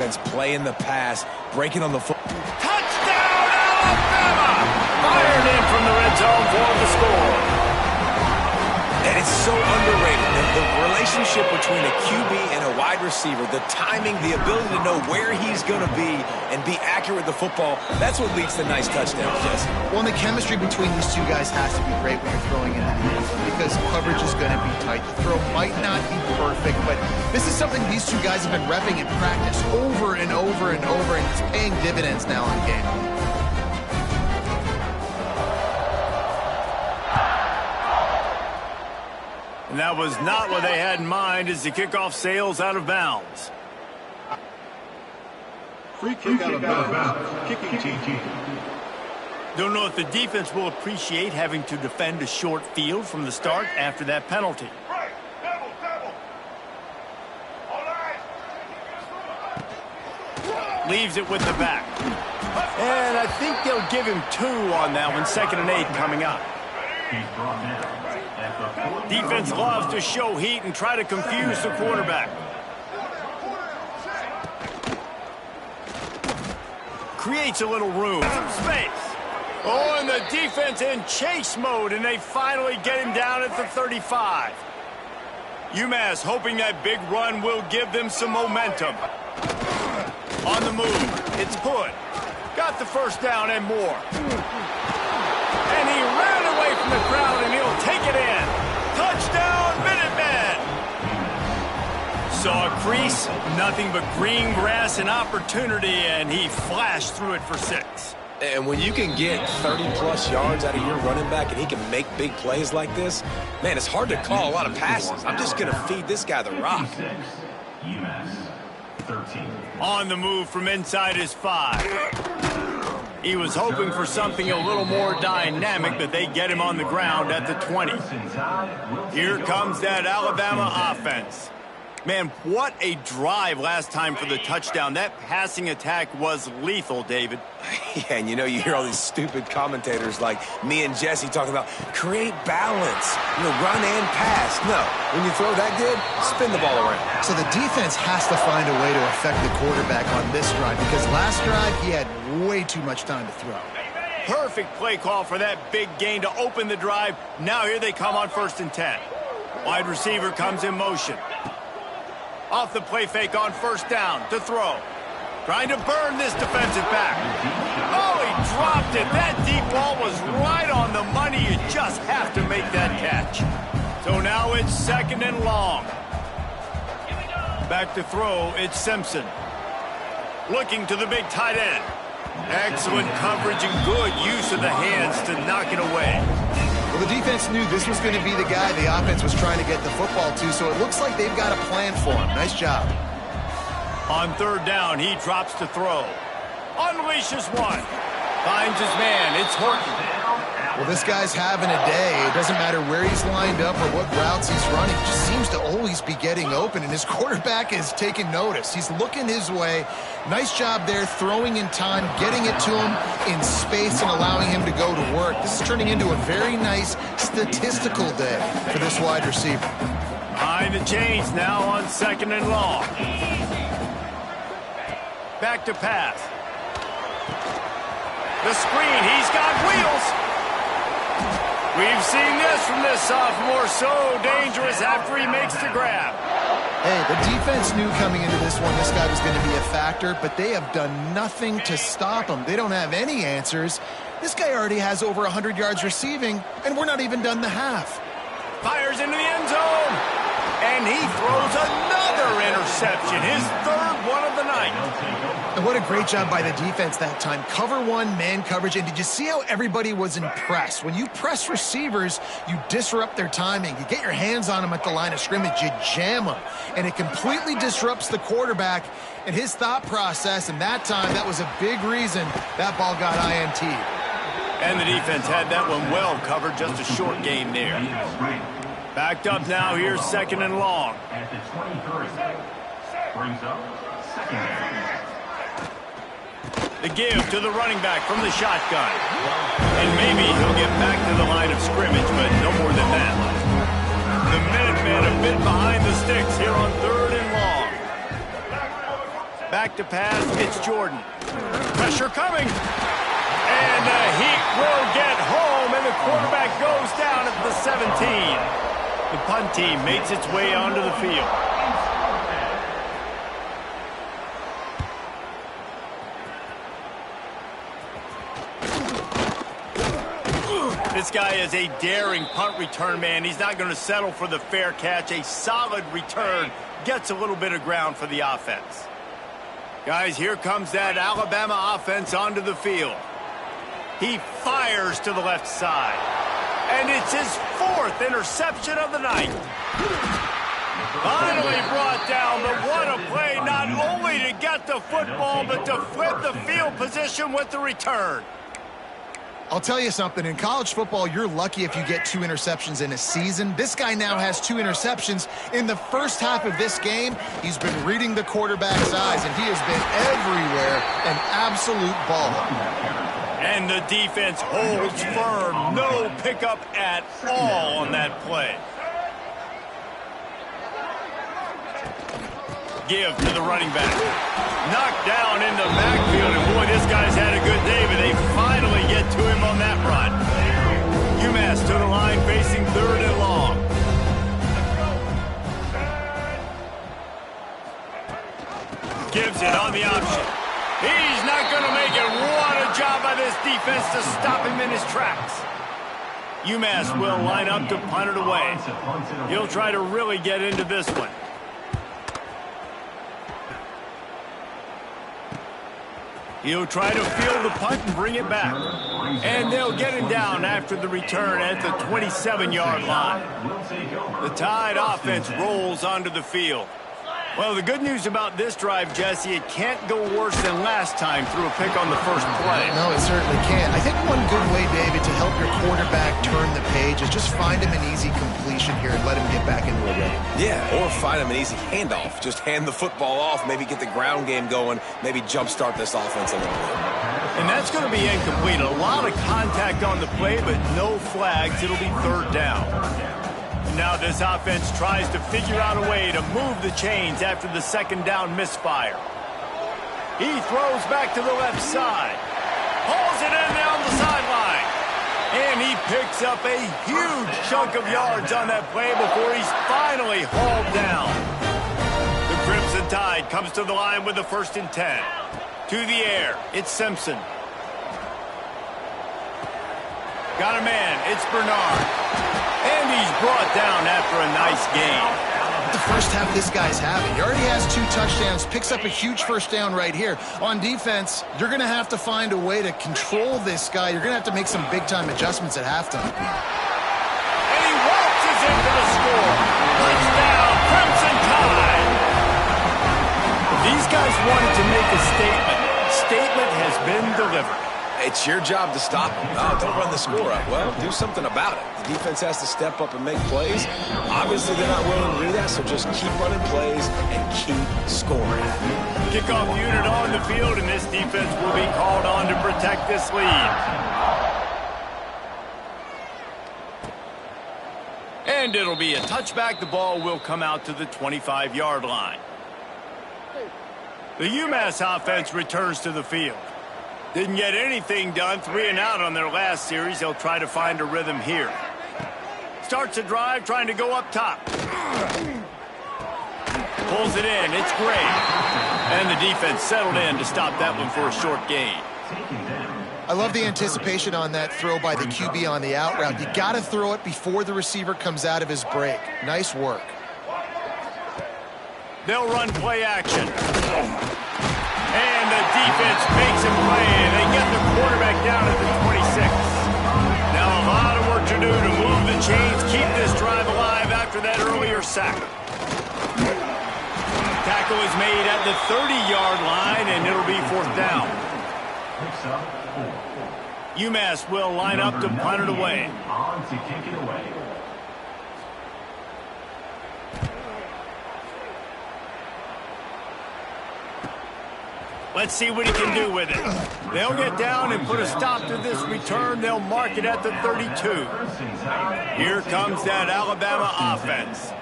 Playing the pass, breaking on the foot. Touchdown, Alabama! Fired in from the red zone for the score. And it's so underrated. The relationship between a QB and a wide receiver, the timing, the ability to know where he's going to be and be accurate with the football, that's what leads to nice touchdowns, Jesse. Well, and the chemistry between these two guys has to be great when you're throwing in that end zone because coverage is going to be tight. The throw might not be perfect, but this is something these two guys have been repping in practice over and over and over, and it's paying dividends now on game. And that was not what they had in mind as the kickoff sails out of bounds. Free kick out of bounds. Kicking team. Don't know if the defense will appreciate having to defend a short field from the start after that penalty. Leaves it with the back. And I think they'll give him 2 on that one. 2nd and 8 coming up. Defense loves to show heat and try to confuse the quarterback. Creates a little room, some space. Oh, and the defense in chase mode, and they finally get him down at the 35. UMass hoping that big run will give them some momentum. On the move, it's Hood. Got the first down and more. And he ran away from the crowd, and he'll take it in. Touchdown, Minutemen! Saw a crease, nothing but green grass and opportunity, and he flashed through it for 6. And when you can get 30-plus yards out of your running back and he can make big plays like this, man, it's hard to call a lot of passes. I'm just going to feed this guy the rock. On the move from inside his 5. He was hoping for something a little more dynamic, but they get him on the ground at the 20. Here comes that Alabama offense. Man, what a drive last time for the touchdown. That passing attack was lethal, David. Yeah, and you know, you hear all these stupid commentators like me and Jesse talking about create balance, run and pass. No, when you throw that good, spin the ball around. So the defense has to find a way to affect the quarterback on this drive because last drive he had way too much time to throw. Perfect play call for that big gain to open the drive. Now here they come on 1st and 10. Wide receiver comes in motion. Off the play fake on 1st down to throw. Trying to burn this defensive back. Oh, he dropped it. That deep ball was right on the money. You just have to make that catch. So now it's 2nd and long. Back to throw, it's Simpson. Looking to the big tight end. Excellent coverage and good use of the hands to knock it away. Well, the defense knew this was going to be the guy the offense was trying to get the football to, so it looks like they've got a plan for him. Nice job. On 3rd down, he drops to throw. Unleashes one. Finds his man. It's Horton. Well, this guy's having a day. It doesn't matter where he's lined up or what routes he's running. He just seems to always be getting open, and his quarterback is taking notice. He's looking his way. Nice job there, throwing in time, getting it to him in space and allowing him to go to work. This is turning into a very nice statistical day for this wide receiver. Behind the chains now on 2nd and long. Back to pass. The screen, he's got wheels. We've seen this from this sophomore, so dangerous after he makes the grab. Hey, the defense knew coming into this one this guy was going to be a factor, but they have done nothing to stop him. They don't have any answers. This guy already has over 100 yards receiving, and we're not even done the half. Fires into the end zone, and he throws another interception, his 3rd one of the night. And what a great job by the defense that time. Cover 1, man coverage, and did you see how everybody was impressed? When you press receivers, you disrupt their timing. You get your hands on them at the line of scrimmage, you jam them, and it completely disrupts the quarterback and his thought process, and that time, that was a big reason that ball got INT'd. And the defense had that one well covered, just a short gain there. Backed up now, here's 2nd and long. At the 23. Brings up 2nd. The give to the running back from the shotgun. And maybe he'll get back to the line of scrimmage, but no more than that. The Minutemen a bit behind the sticks here on 3rd and long. Back to pass, it's Jordan. Pressure coming. And the Heat will get home, and the quarterback goes down at the 17. The punt team makes its way onto the field. This guy is a daring punt return man. He's not going to settle for the fair catch. A solid return gets a little bit of ground for the offense. Guys, here comes that Alabama offense onto the field. He fires to the left side. And it's his 4th interception of the night. Finally brought down, but what a play, not only to get the football, but to flip the field position with the return. I'll tell you something, in college football, you're lucky if you get 2 interceptions in a season. This guy now has 2 interceptions. In the first half of this game, he's been reading the quarterback's eyes, and he has been everywhere, an absolute baller. And the defense holds firm. No pickup at all on that play. Give to the running back. Knocked down in the backfield, and boy, this guy's had a good day, but they finally get to him on that run. UMass to the line facing 3rd and long. Gives it on the option. He's not going to make it. What a job by this defense to stop him in his tracks. UMass will line up to punt it away. He'll try to really get into this one. He'll try to field the punt and bring it back. And they'll get him down after the return at the 27-yard line. The Tide offense rolls onto the field. Well, the good news about this drive, Jesse, it can't go worse than last time through a pick on the first play. No, it certainly can't. I think one good way, David, to help your quarterback turn the page is just find him an easy completion here and let him get back into a rhythm. Yeah, or find him an easy handoff. Just hand the football off, maybe get the ground game going, maybe jumpstart this offense a little bit. And that's going to be incomplete. A lot of contact on the play, but no flags. It'll be 3rd down. Now this offense tries to figure out a way to move the chains after the 2nd down misfire. He throws back to the left side. Pulls it in down the sideline. And he picks up a huge chunk of yards on that play before he's finally hauled down. The Crimson Tide comes to the line with the 1st and 10. To the air, it's Simpson. Got a man, it's Bernard. And he's brought down after a nice game. The first half this guy's having. He already has 2 touchdowns, picks up a huge 1st down right here. On defense, you're going to have to find a way to control this guy. You're going to have to make some big-time adjustments at halftime. And he waltzes in for the score. Touchdown, Crimson Tide. These guys wanted to make a statement. Statement has been delivered. It's your job to stop him. No, don't run the score up. Well, do something about it. The defense has to step up and make plays. Obviously, they're not willing to do that, so just keep running plays and keep scoring. Kickoff unit on the field, and this defense will be called on to protect this lead. And it'll be a touchback. The ball will come out to the 25-yard line. The UMass offense returns to the field. Didn't get anything done, 3 and out on their last series. They'll try to find a rhythm here. Starts a drive, trying to go up top. Pulls it in, it's great. And the defense settled in to stop that one for a short gain. I love the anticipation on that throw by the QB on the out route. You got to throw it before the receiver comes out of his break. Nice work. They'll run play action. And the defense makes him play, and they get the quarterback down at the 26. Now a lot of work to do to move the chains, keep this drive alive after that earlier sack. Tackle is made at the 30-yard line, and it'll be 4th down. UMass will line up to punt it away. On to kick it away. Let's see what he can do with it. They'll get down and put a stop to this return. They'll mark it at the 32. Here comes that Alabama offense.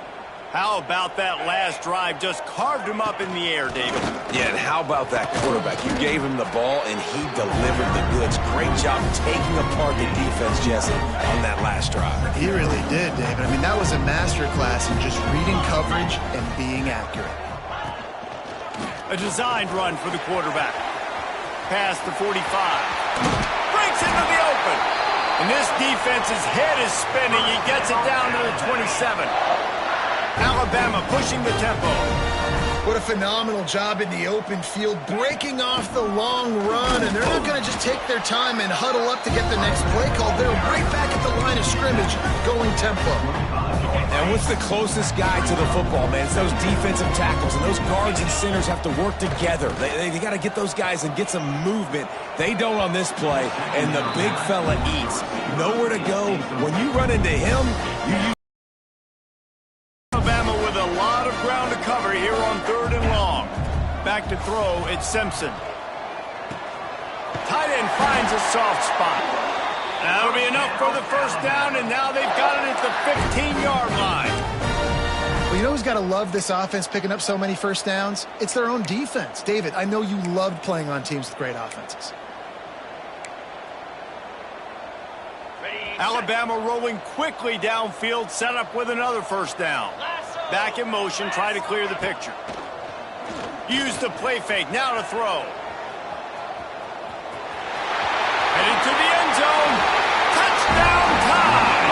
How about that last drive? Just carved him up in the air, David. Yeah, and how about that quarterback? You gave him the ball, and he delivered the goods. Great job taking apart the defense, Jesse, on that last drive. He really did, David. I mean, that was a masterclass in just reading coverage and being accurate. A designed run for the quarterback. Past the 45. Breaks into the open. And this defense's head is spinning. He gets it down to the 27. Alabama pushing the tempo. What a phenomenal job in the open field, breaking off the long run, and they're not going to just take their time and huddle up to get the next play call. They're right back at the line of scrimmage, going tempo. And what's the closest guy to the football, man? It's those defensive tackles, and those guards and centers have to work together. They got to get those guys and get some movement. They don't on this play, and the big fella eats. Nowhere to go. When you run into him, you Alabama with a lot of ground to cover here on 3rd and long. Back to throw, it's Simpson. Tight end finds a soft spot. That'll be enough for the first down, and now they've got it at the 15-yard line. Well, you know who's got to love this offense picking up so many first downs? It's their own defense. David, I know you loved playing on teams with great offenses. Alabama rolling quickly downfield, set up with another first down. Back in motion, try to clear the picture. Use the play fake, now to throw. Headed to the end zone. Touchdown time!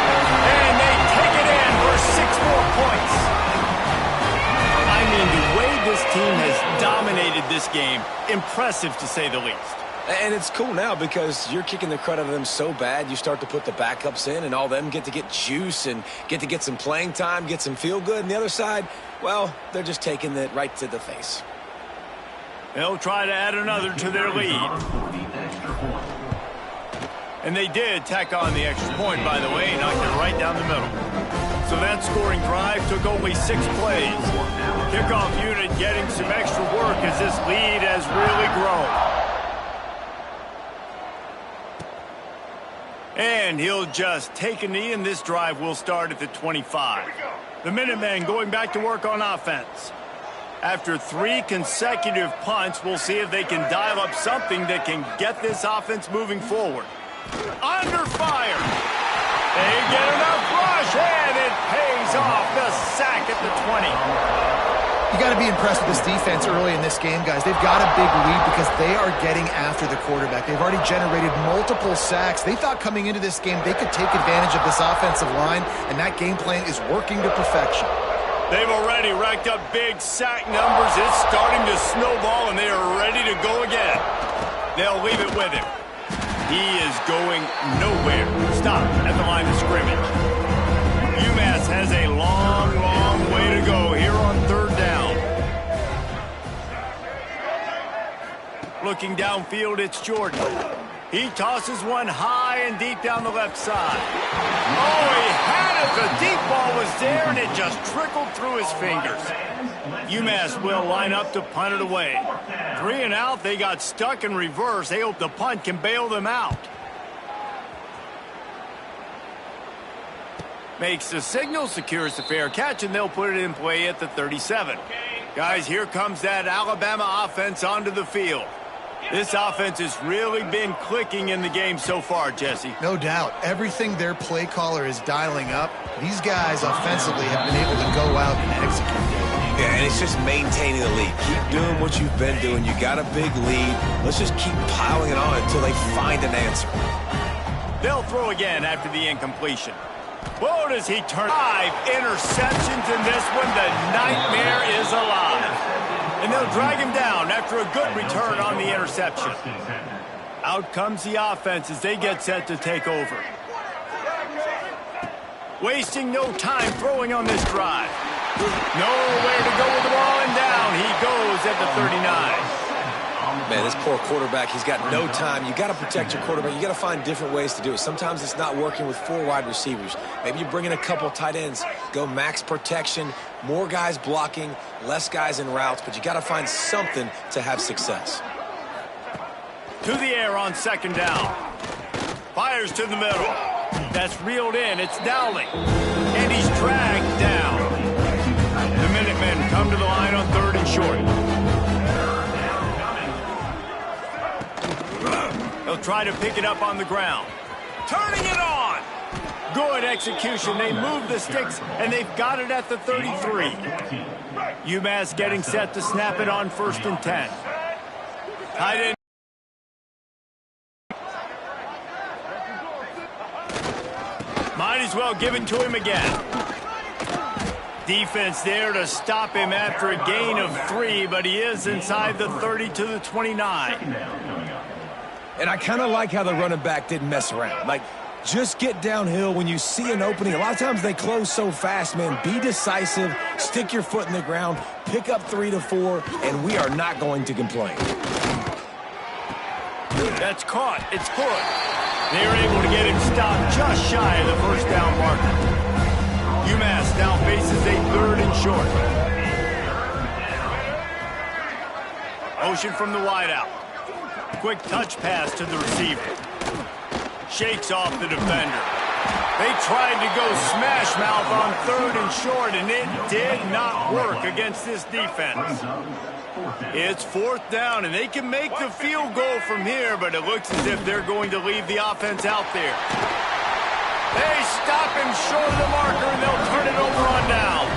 And they take it in for 6 more points. I mean, the way this team has dominated this game, impressive to say the least. And it's cool now because you're kicking the crud out of them so bad, you start to put the backups in, and all them get to get juice and get to get some playing time, get some feel good. And the other side, well, they're just taking it right to the face. They'll try to add another to their lead. And they did tack on the extra point, by the way, knocked it right down the middle. So that scoring drive took only 6 plays. Kickoff unit getting some extra work as this lead has really grown. And he'll just take a knee, and this drive will start at the 25. The Minutemen going back to work on offense. After 3 consecutive punts, we'll see if they can dial up something that can get this offense moving forward. Under fire. They get enough rush, and it pays off. The sack at the 20. You got to be impressed with this defense early in this game, guys. They've got a big lead because they are getting after the quarterback. They've already generated multiple sacks. They thought coming into this game they could take advantage of this offensive line, and that game plan is working to perfection. They've already racked up big sack numbers. It's starting to snowball, and they are ready to go again. They'll leave it with him. He is going nowhere. Stop at the line of scrimmage. UMass has a long, long way to go here on 3rd down. Looking downfield, it's Jordan. He tosses one high and deep down the left side. Oh, he had it. The deep ball was there, and it just trickled through his fingers. UMass will line up to punt it away. 3 and out, they got stuck in reverse. They hope the punt can bail them out. Makes the signal, secures the fair catch, and they'll put it in play at the 37. Guys, here comes that Alabama offense onto the field. This offense has really been clicking in the game so far, Jesse. No doubt. Everything their play caller is dialing up, these guys offensively have been able to go out and execute. Yeah, and it's just maintaining the lead. Keep doing what you've been doing. You got a big lead. Let's just keep piling it on until they find an answer. They'll throw again after the incompletion. Whoa, does he turn? 5 interceptions in this one. The nightmare is alive. And they'll drag him down after a good return on the interception. Out comes the offense as they get set to take over. Wasting no time throwing on this drive. Nowhere to go with the ball, and down he goes at the 39. Man, this poor quarterback, he's got no time. You got to protect your quarterback. You got to find different ways to do it. Sometimes it's not working with 4 wide receivers. Maybe you bring in a couple tight ends, go max protection, more guys blocking, less guys in routes, but you got to find something to have success. To the air on 2nd down. Fires to the middle. That's reeled in. It's Dowling. And he's dragged down. come to the line on 3rd and short. They'll try to pick it up on the ground. Turning it on! Good execution. They move the sticks, and they've got it at the 33. UMass getting set to snap it on 1st and 10. Tight end. Might as well give it to him again. Defense there to stop him after a gain of 3, but he is inside the 30 to the 29. And I kind of like how the running back didn't mess around. Like, just get downhill when you see an opening. A lot of times they close so fast, man. Be decisive, stick your foot in the ground, pick up 3 to 4, and we are not going to complain. That's caught. It's good. They're able to get him stopped just shy of the 1st down marker. UMass now faces a 3rd and short. Motion from the wideout. Quick touch pass to the receiver. Shakes off the defender. They tried to go smash mouth on 3rd and short, and it did not work against this defense. It's 4th down, and they can make the field goal from here, but it looks as if they're going to leave the offense out there. They stop him short of the marker, and they'll turn it over on downs.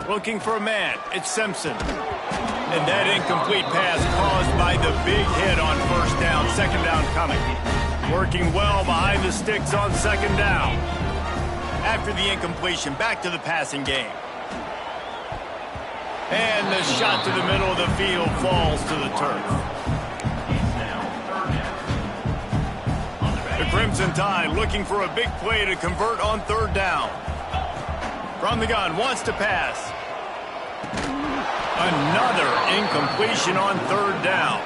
Looking for a man. It's Simpson. And that incomplete pass caused by the big hit on 1st down. 2nd down coming. Working well behind the sticks on 2nd down. After the incompletion, back to the passing game. And the shot to the middle of the field falls to the turf. The Crimson Tide looking for a big play to convert on 3rd down. From the gun, wants to pass. Another incompletion on 3rd down.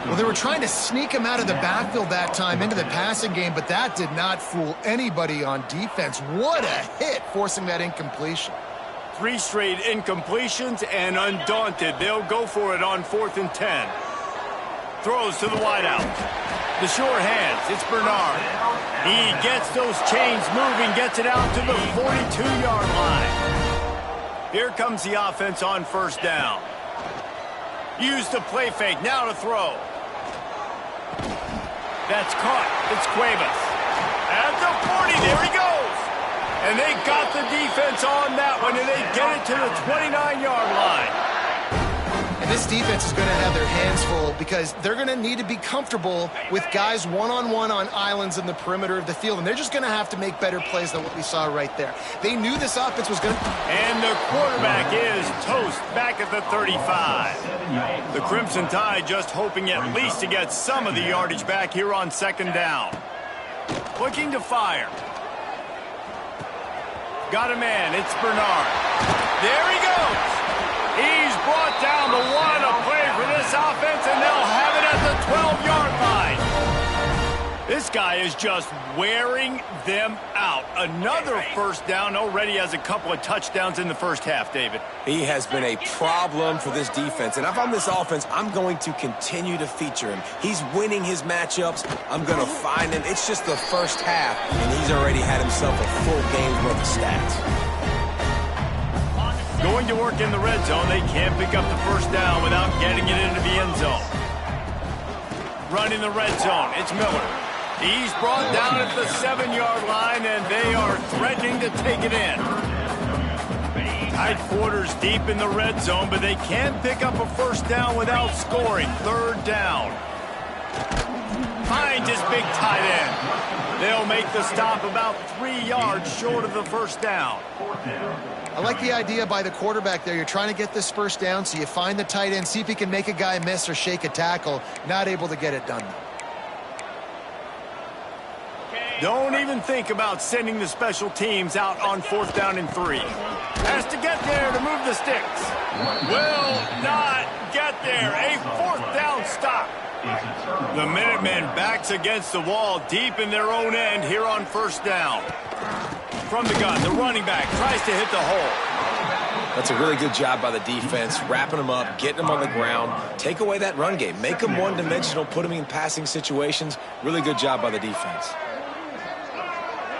Well, they were trying to sneak him out of the backfield that time into the passing game, but that did not fool anybody on defense. What a hit, forcing that incompletion. 3 straight incompletions, and undaunted, they'll go for it on 4th and 10. Throws to the wideout. The sure hands, it's Bernard. He gets those chains moving, gets it out to the 42-yard line. Here comes the offense on 1st down. Used the play fake, now to throw. That's caught. It's Cuevas. At the 40, there he goes. And they got the defense on that one, and they get it to the 29-yard line. And this defense is going to have their hands full because they're going to need to be comfortable with guys one-on-one on islands in the perimeter of the field, and they're just going to have to make better plays than what we saw right there. They knew this offense was going to... And the quarterback is toast back at the 35. The Crimson Tide just hoping at least to get some of the yardage back here on 2nd down. Looking to fire. Got a man, it's Bernard. There he goes. He's brought down the 1, a play for this offense, and they'll have it at the 12-yard line. This guy is just wearing them out. Another 1st down, already has a couple of touchdowns in the 1st half, David. He has been a problem for this defense, and if I'm this offense, I'm going to continue to feature him. He's winning his matchups. I'm going to find him. It's just the 1st half, and he's already had himself a full game's worth of stats. Going to work in the red zone. They can't pick up the 1st down without getting it into the end zone. Running the red zone. It's Miller. He's brought down at the 7-yard line, and they are threatening to take it in. Tight quarters deep in the red zone, but they can't pick up a 1st down without scoring. 3rd down. Finds his big tight end. They'll make the stop about 3 yards short of the 1st down. I like the idea by the quarterback there. You're trying to get this 1st down, so you find the tight end, see if he can make a guy miss or shake a tackle. Not able to get it done. Don't even think about sending the special teams out on 4th down and 3. Has to get there to move the sticks. Will not get there. A 4th down stop. The Minutemen backs against the wall deep in their own end here on 1st down. From the gun, the running back tries to hit the hole. That's a really good job by the defense, wrapping them up, getting them on the ground. Take away that run game. Make them one-dimensional, put them in passing situations. Really good job by the defense.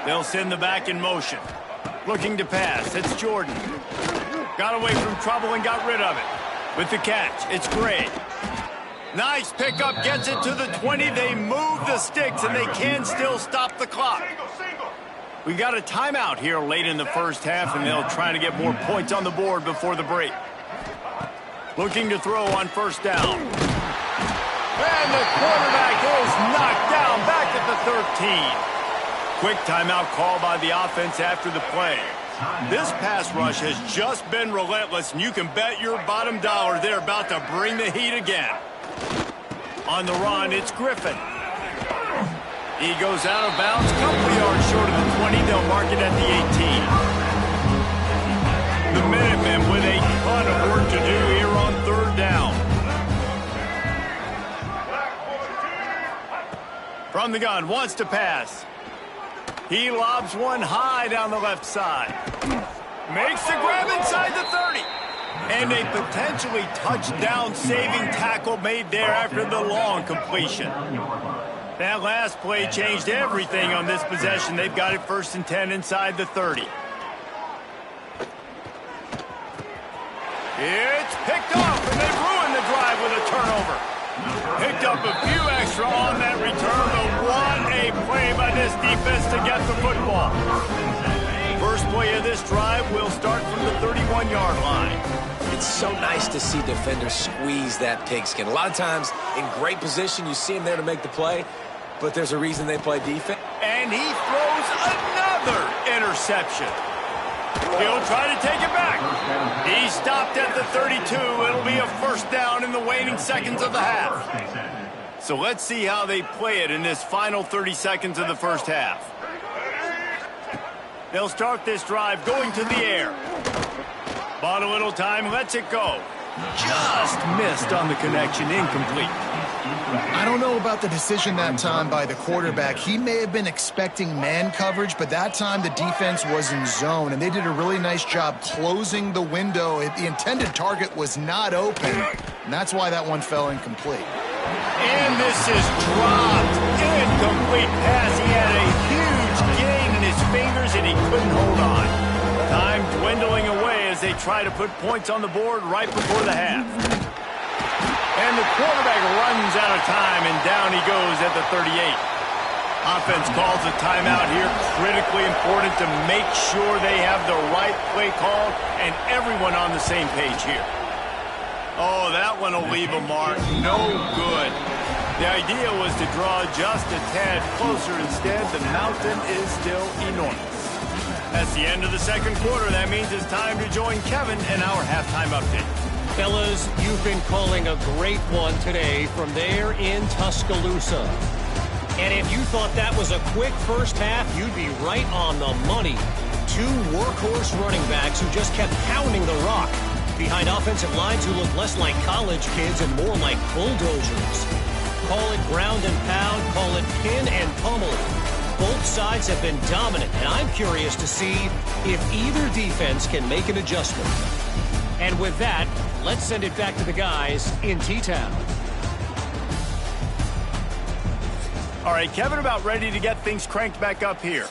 They'll send the back in motion. Looking to pass. It's Jordan. Got away from trouble and got rid of it. With the catch, it's Gray. Nice pickup, gets it to the 20. They move the sticks, and they can still stop the clock. We got a timeout here late in the first half, and they'll try to get more points on the board before the break. Looking to throw on first down. And the quarterback is knocked down back at the 13. Quick timeout call by the offense after the play. This pass rush has just been relentless, and you can bet your bottom dollar they're about to bring the heat again. On the run, it's Griffin. He goes out of bounds, couple yards short of the 20. They'll mark it at the 18. The Minutemen with a ton of work to do here on third down. From the gun, wants to pass. He lobs one high down the left side. Makes the grab inside the 30. And a potentially touchdown-saving tackle made there after the long completion. That last play changed everything on this possession. They've got it 1st and 10 inside the 30. It's picked off, and they ruined the drive with a turnover. Picked up a few extra on that return, but what a play by this defense to get the football. First play of this drive will start from the 31-yard line. It's so nice to see defenders squeeze that pigskin. A lot of times, in great position, you see them there to make the play, but there's a reason they play defense. And he throws another interception. He'll try to take it back. He stopped at the 32. It'll be a first down in the waning seconds of the half. So let's see how they play it in this final 30 seconds of the first half. They'll start this drive going to the air. Bought a little time, lets it go. Just missed on the connection, incomplete. I don't know about the decision that time by the quarterback. He may have been expecting man coverage, but that time the defense was in zone, and they did a really nice job closing the window. The intended target was not open, and that's why that one fell incomplete. And this is dropped. Incomplete pass. He had a huge gain in his fingers, and he couldn't hold on. Time dwindling away as they try to put points on the board right before the half. And the quarterback runs out of time, and down he goes at the 38. Offense calls a timeout here. Critically important to make sure they have the right play call and everyone on the same page here. Oh, that one will leave a mark. No good. The idea was to draw just a tad closer. Instead, the mountain is still enormous. That's the end of the second quarter. That means it's time to join Kevin in our halftime update. Fellas, you've been calling a great one today from there in Tuscaloosa. And if you thought that was a quick first half, you'd be right on the money. Two workhorse running backs who just kept pounding the rock behind offensive lines who look less like college kids and more like bulldozers. Call it ground and pound, call it pin and pummel. Both sides have been dominant, and I'm curious to see if either defense can make an adjustment. And with that, let's send it back to the guys in T-Town. All right, Kevin, about ready to get things cranked back up here.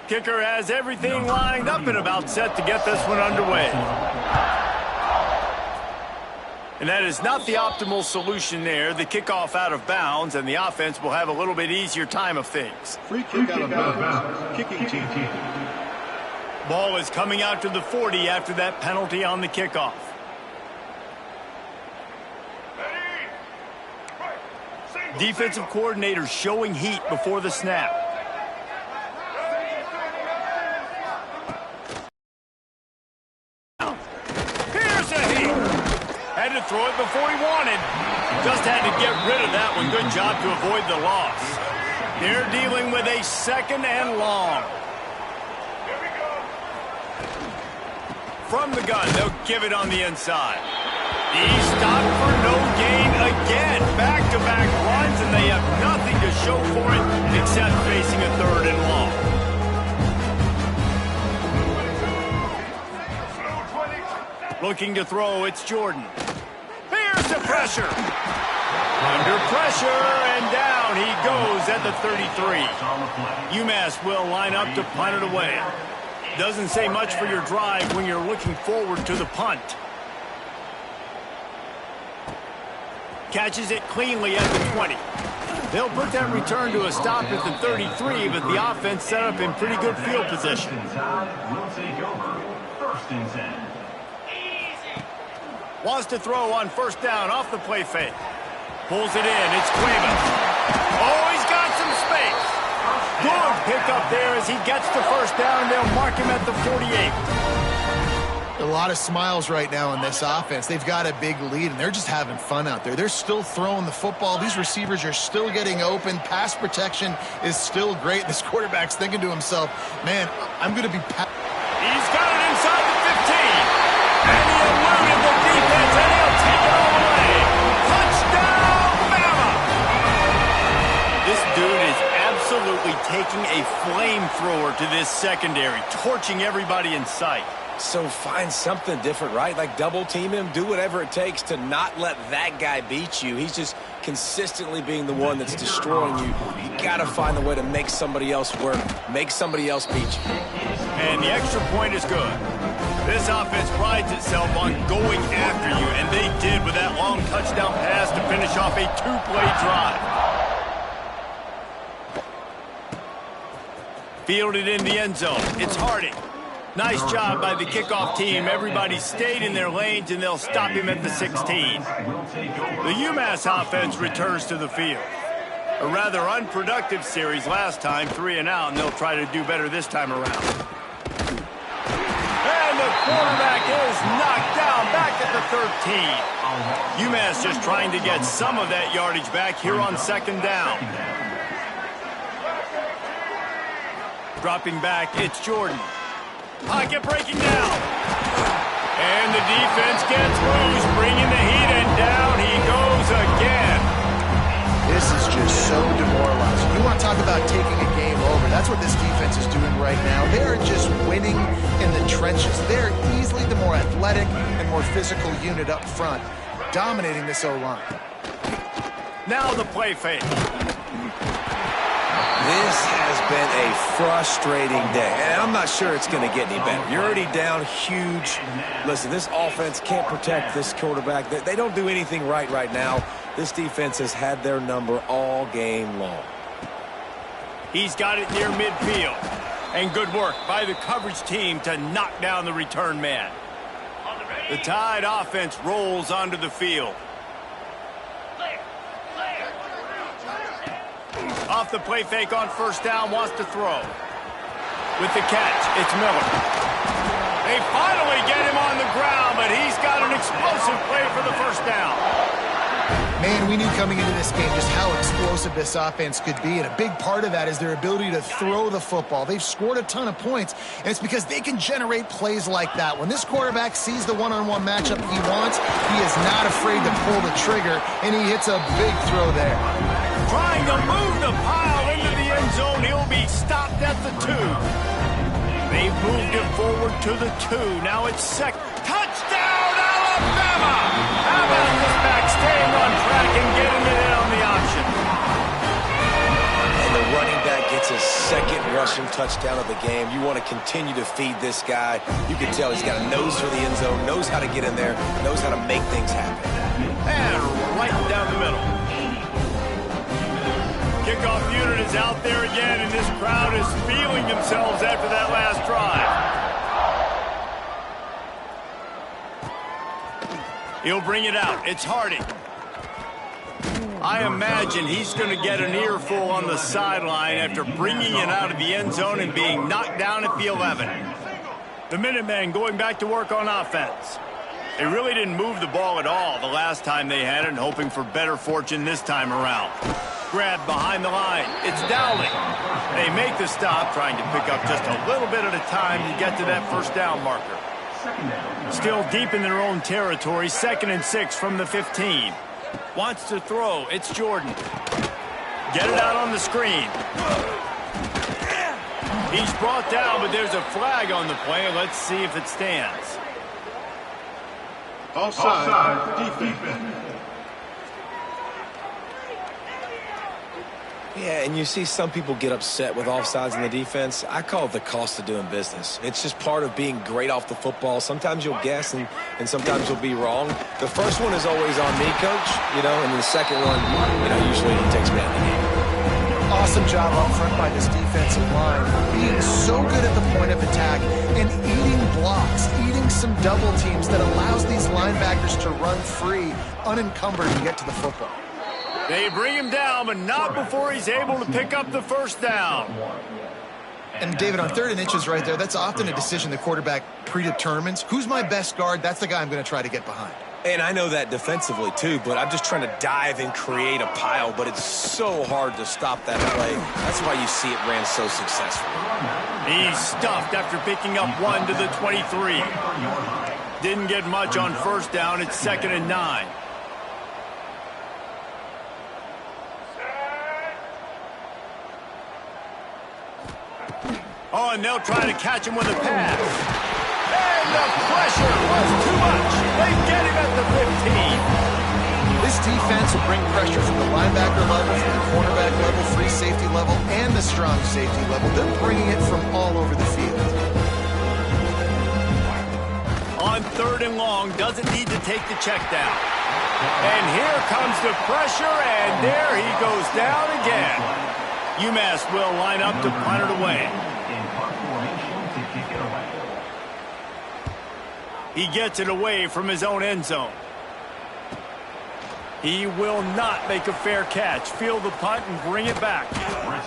Kicker has everything lined up and about set to get this one underway. And that is not the optimal solution there. The kickoff out of bounds, and the offense will have a little bit easier time of things. Free kick out of bounds. Kicking team. Ball is coming out to the 40 after that penalty on the kickoff. Defensive coordinator showing heat before the snap. Here's a heat. Had to throw it before he wanted. Just had to get rid of that one. Good job to avoid the loss. They're dealing with a 2nd and long. From the gun, they'll give it on the inside. He stopped for no gain again. Back-to-back runs, and they have nothing to show for it except facing a 3rd and long. Looking to throw, it's Jordan. Here's the pressure. Under pressure, and down he goes at the 33. UMass will line up to punt it away. Doesn't say much for your drive when you're looking forward to the punt. Catches it cleanly at the 20. They'll put that return to a stop at the 33, but the offense set up in pretty good field position. Will take over. First and 10. Wants to throw on first down off the play fake. Pulls it in. It's Cuevas. Oh, he's got some space. Good pickup there as he gets the first down. They'll mark him at the 48. A lot of smiles right now in this offense. They've got a big lead, and they're just having fun out there. They're still throwing the football. These receivers are still getting open. Pass protection is still great. This quarterback's thinking to himself, man, I'm going to be... He's got it inside the 15. And he eluded the defense, and he'll take it all away. Touchdown, Bama! This dude is absolutely taking a flamethrower to this secondary, torching everybody in sight. So find something different, right? Like double team him, do whatever it takes to not let that guy beat you. He's just consistently being the one that's destroying you. You got to find a way to make somebody else work, make somebody else beat you. And the extra point is good. This offense prides itself on going after you, and they did with that long touchdown pass to finish off a two-play drive. Fielded in the end zone. It's Harding. Nice job by the kickoff team. Everybody stayed in their lanes, and they'll stop him at the 16. The UMass offense returns to the field. A rather unproductive series last time, 3 and out, and they'll try to do better this time around. And the quarterback is knocked down back at the 13. UMass just trying to get some of that yardage back here on second down. Dropping back, it's Jordan. Pocket breaking down. And the defense gets loose, bringing the heat, and down he goes again. This is just so demoralizing. You want to talk about taking a game over. That's what this defense is doing right now. They are just winning in the trenches. They're easily the more athletic and more physical unit up front, dominating this O-line. Now the play fake. This has been a frustrating day, and I'm not sure it's going to get any better. You're already down huge. Listen, this offense can't protect this quarterback. They don't do anything right now. This defense has had their number all game long. He's got it near midfield. And good work by the coverage team to knock down the return man. The Tide offense rolls onto the field. Off the play fake on first down, wants to throw. With the catch, it's Miller. They finally get him on the ground, but he's got an explosive play for the first down. Man, we knew coming into this game just how explosive this offense could be, and a big part of that is their ability to throw the football. They've scored a ton of points, and it's because they can generate plays like that. When this quarterback sees the one-on-one matchup he wants, he is not afraid to pull the trigger, and he hits a big throw there. Trying to move the pile into the end zone. He'll be stopped at the 2. They've moved him forward to the 2. Now it's second. Touchdown, Alabama! How about this back staying on track and getting it in on the option? And the running back gets his second rushing touchdown of the game. You want to continue to feed this guy. You can tell he's got a nose for the end zone, knows how to get in there, knows how to make things happen. And right down the middle. Kickoff unit is out there again, and this crowd is feeling themselves after that last drive. He'll bring it out. It's Harding. I imagine he's going to get an earful on the sideline after bringing it out of the end zone and being knocked down at the 11. The Minutemen going back to work on offense. They really didn't move the ball at all the last time they had it, and hoping for better fortune this time around. Grab behind the line. It's Dowling. They make the stop, trying to pick up just a little bit at a time to get to that first down marker. Still deep in their own territory, 2nd and 6 from the 15. Wants to throw. It's Jordan. Get it out on the screen. He's brought down, but there's a flag on the play. Let's see if it stands. Offside, defense. Yeah, and you see some people get upset with offsides in the defense. I call it the cost of doing business. It's just part of being great off the football. Sometimes you'll guess, and sometimes you'll be wrong. The first one is always on me, Coach, and then the second one, usually he takes me out of the game. Awesome job up front by this defensive line. Being so good at the point of attack and eating blocks, eating some double teams that allows these linebackers to run free, unencumbered, and get to the football. They bring him down, but not before he's able to pick up the first down. And, David, on 3rd and inches right there, that's often a decision the quarterback predetermines. Who's my best guard? That's the guy I'm going to try to get behind. And I know that defensively, too, but I'm just trying to dive and create a pile, but it's so hard to stop that play. That's why you see it ran so successfully. He's stuffed after picking up 1 to the 23. Didn't get much on first down. It's 2nd and 9. Oh, and they'll try to catch him with a pass. And the pressure was too much. They get him at the 15. This defense will bring pressure from the linebacker level, from the cornerback level, free safety level, and the strong safety level. They're bringing it from all over the field. On 3rd and long, doesn't need to take the check down. And here comes the pressure, and there he goes down again. UMass will line up to punt it away. He gets it away from his own end zone. He will not make a fair catch. Field the punt and bring it back.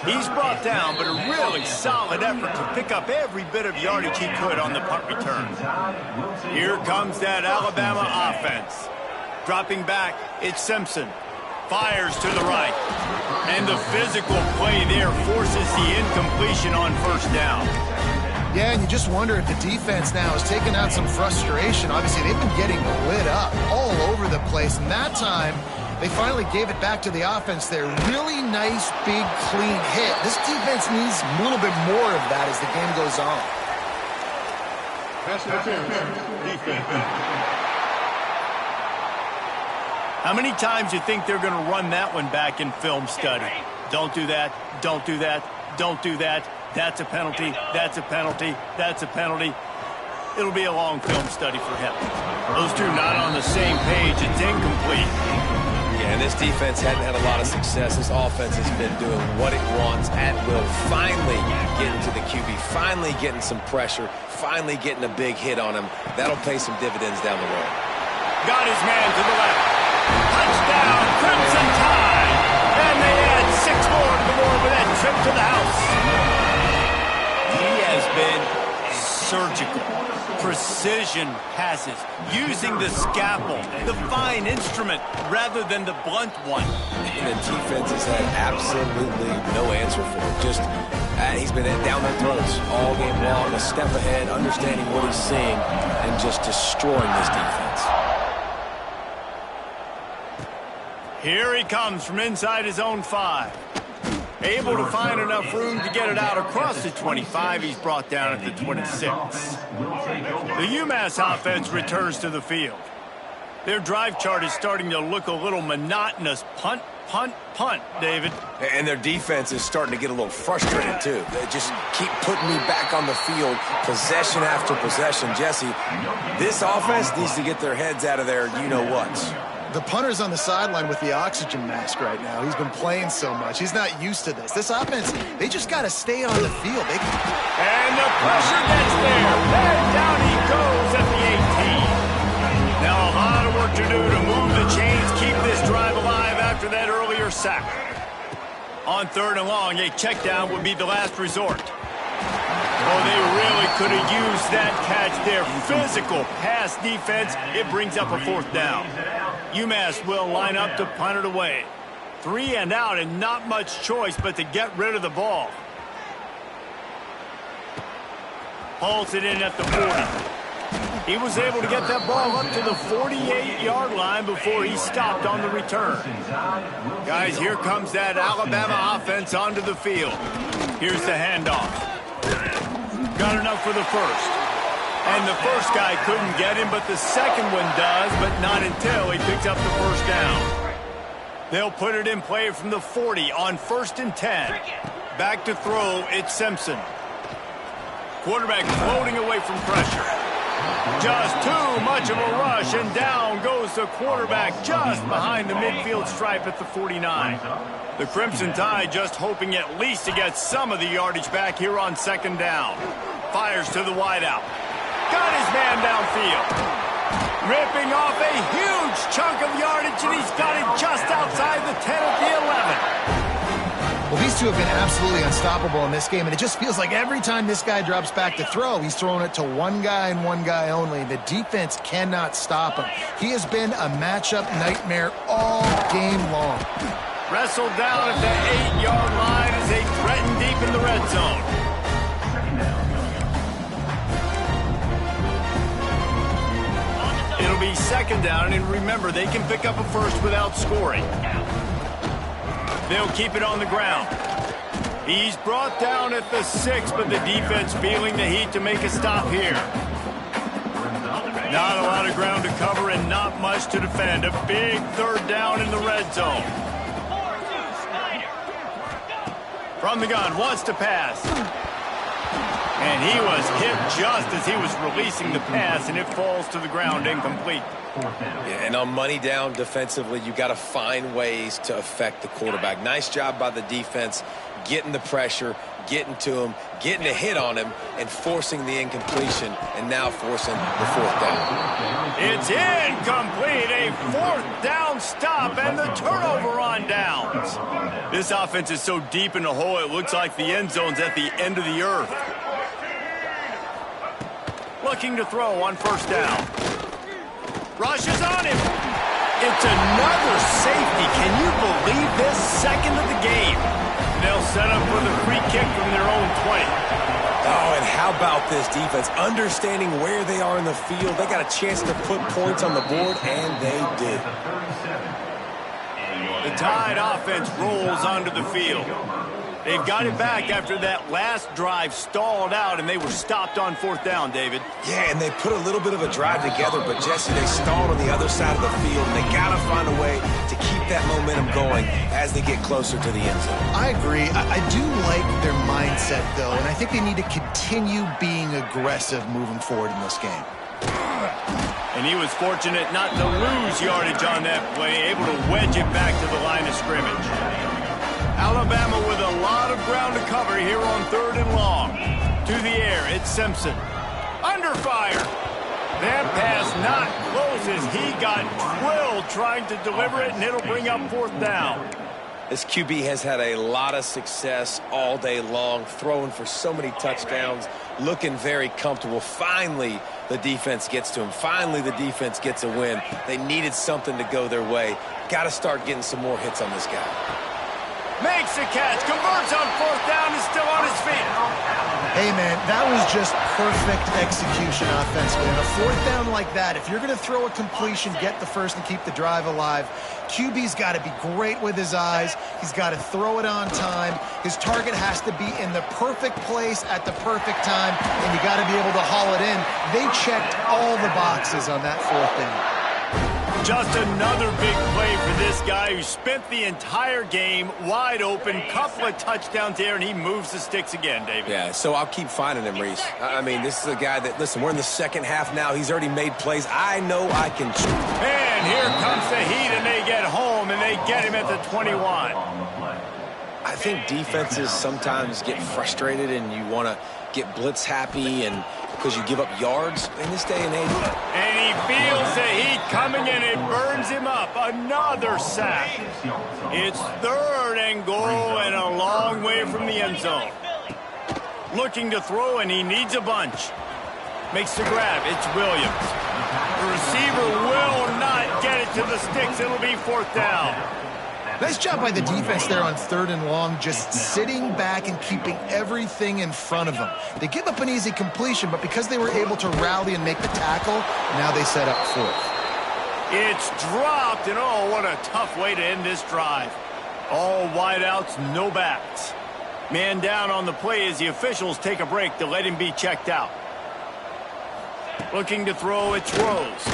He's brought down, but a really solid effort to pick up every bit of yardage he could on the punt return. Here comes that Alabama offense. Dropping back, it's Simpson. Fires to the right. And the physical play there forces the incompletion on first down. Yeah, and you just wonder if the defense now has taken out some frustration. Obviously, they've been getting lit up all over the place. And that time, they finally gave it back to the offense there. Really nice, big, clean hit. This defense needs a little bit more of that as the game goes on. How many times do you think they're going to run that one back in film study? Don't do that. Don't do that. Don't do that. That's a penalty. That's a penalty. That's a penalty. It'll be a long film study for him. Those two not on the same page. It's incomplete. Yeah, and this defense hadn't had a lot of success. This offense has been doing what it wants at will. Finally getting to the QB. Finally getting some pressure. Finally getting a big hit on him. That'll pay some dividends down the road. Got his man to the left. Touchdown, Crimson Tide. And they add 6 more to the board with that trip to the house. He has been surgical. Precision passes, using the scalpel, the fine instrument, rather than the blunt one. And the defense has had absolutely no answer for it. Just, he's been down their throats all game long, a step ahead, understanding what he's seeing, and just destroying this defense. Here he comes from inside his own 5. Able to find enough room to get it out across the 25. He's brought down at the 26. The UMass offense returns to the field. Their drive chart is starting to look a little monotonous. Punt, punt, punt, David. And their defense is starting to get a little frustrated, too. They just keep putting me back on the field, possession after possession. Jesse, this offense needs to get their heads out of their you-know-whats. The punter's on the sideline with the oxygen mask right now. He's been playing so much. He's not used to this. This offense, they just got to stay on the field. And the pressure gets there. And down he goes at the 18. Now a lot of work to do to move the chains, keep this drive alive after that earlier sack. On 3rd and long, a check down would be the last resort. Oh, they really could have used that catch there. Physical pass defense. It brings up a 4th down. UMass will line up to punt it away. 3 and out and not much choice but to get rid of the ball. Hauls it in at the 40. He was able to get that ball up to the 48-yard line before he stopped on the return. Guys, here comes that Alabama offense onto the field. Here's the handoff. Got enough for the first. And the first guy couldn't get him, but the second one does, but not until he picks up the first down. They'll put it in play from the 40 on 1st and 10. Back to throw, it's Simpson. Quarterback floating away from pressure. Just too much of a rush, and down goes the quarterback just behind the midfield stripe at the 49. The Crimson Tide just hoping at least to get some of the yardage back here on 2nd down. Fires to the wideout. Got his man downfield. Ripping off a huge chunk of yardage, and he's got it just outside the 10 at the 11. Well, these two have been absolutely unstoppable in this game, and it just feels like every time this guy drops back to throw, he's throwing it to one guy and one guy only. The defense cannot stop him. He has been a matchup nightmare all game long. Wrestled down at the 8-yard line as they threaten deep in the red zone. It'll be 2nd down, and remember, they can pick up a first without scoring. They'll keep it on the ground. He's brought down at the 6, but the defense feeling the heat to make a stop here. Not a lot of ground to cover and not much to defend. A big 3rd down in the red zone. From the gun, wants to pass. And he was hit just as he was releasing the pass, and it falls to the ground incomplete. Yeah, and on money down defensively, you got to find ways to affect the quarterback. Nice job by the defense, getting the pressure, getting to him, getting a hit on him, and forcing the incompletion, and now forcing the 4th down. It's incomplete, a 4th down stop, and the turnover on downs. This offense is so deep in the hole, it looks like the end zone's at the end of the earth. Looking to throw on 1st down. Rushes on him. It's another safety. Can you believe this? 2nd of the game. They'll set up with a free kick from their own 20. Oh, and how about this defense? Understanding where they are in the field. They got a chance to put points on the board, and they did. The Tide offense rolls onto the field. They've got it back after that last drive stalled out, and they were stopped on 4th down, David. Yeah, and they put a little bit of a drive together, but, Jesse, they stalled on the other side of the field, and they got to find a way to keep that momentum going as they get closer to the end zone. I agree. I do like their mindset, though, and I think they need to continue being aggressive moving forward in this game. And he was fortunate not to lose yardage on that play, able to wedge it back to the line of scrimmage. Alabama with a lot of ground to cover here on 3rd and long. To the air, it's Simpson. Under fire. That pass not close as he got drilled trying to deliver it, and it'll bring up 4th down. This QB has had a lot of success all day long, throwing for so many touchdowns, looking very comfortable. Finally, the defense gets to him. Finally, the defense gets a win. They needed something to go their way. Got to start getting some more hits on this guy. Makes the catch, converts on 4th down, and still on his feet. Hey, man, that was just perfect execution offensively. And a 4th down like that, if you're going to throw a completion, get the first and keep the drive alive, QB's got to be great with his eyes. He's got to throw it on time. His target has to be in the perfect place at the perfect time, and you got to be able to haul it in. They checked all the boxes on that 4th down. Just another big play for this guy who spent the entire game wide open, couple of touchdowns there, and he moves the sticks again, David. Yeah, so I'll keep finding him, Reese. I mean, this is a guy that, listen, we're in the 2nd half now. He's already made plays. I know I can shoot. And here comes the heat, and they get home, and they get him at the 21. I think defenses sometimes get frustrated, and you want to get blitz happy, and because you give up yards in this day and age. And he feels the heat coming, and it burns him up. Another sack. It's 3rd and goal and a long way from the end zone. Looking to throw, and he needs a bunch. Makes the grab. It's Williams. The receiver will not get it to the sticks. It'll be 4th down. Nice job by the defense there on 3rd and long, just sitting back and keeping everything in front of them. They give up an easy completion, but because they were able to rally and make the tackle, now they set up 4th. It's dropped, and oh, what a tough way to end this drive. All wideouts, no backs. Man down on the play as the officials take a break to let him be checked out. Looking to throw, it's Rose.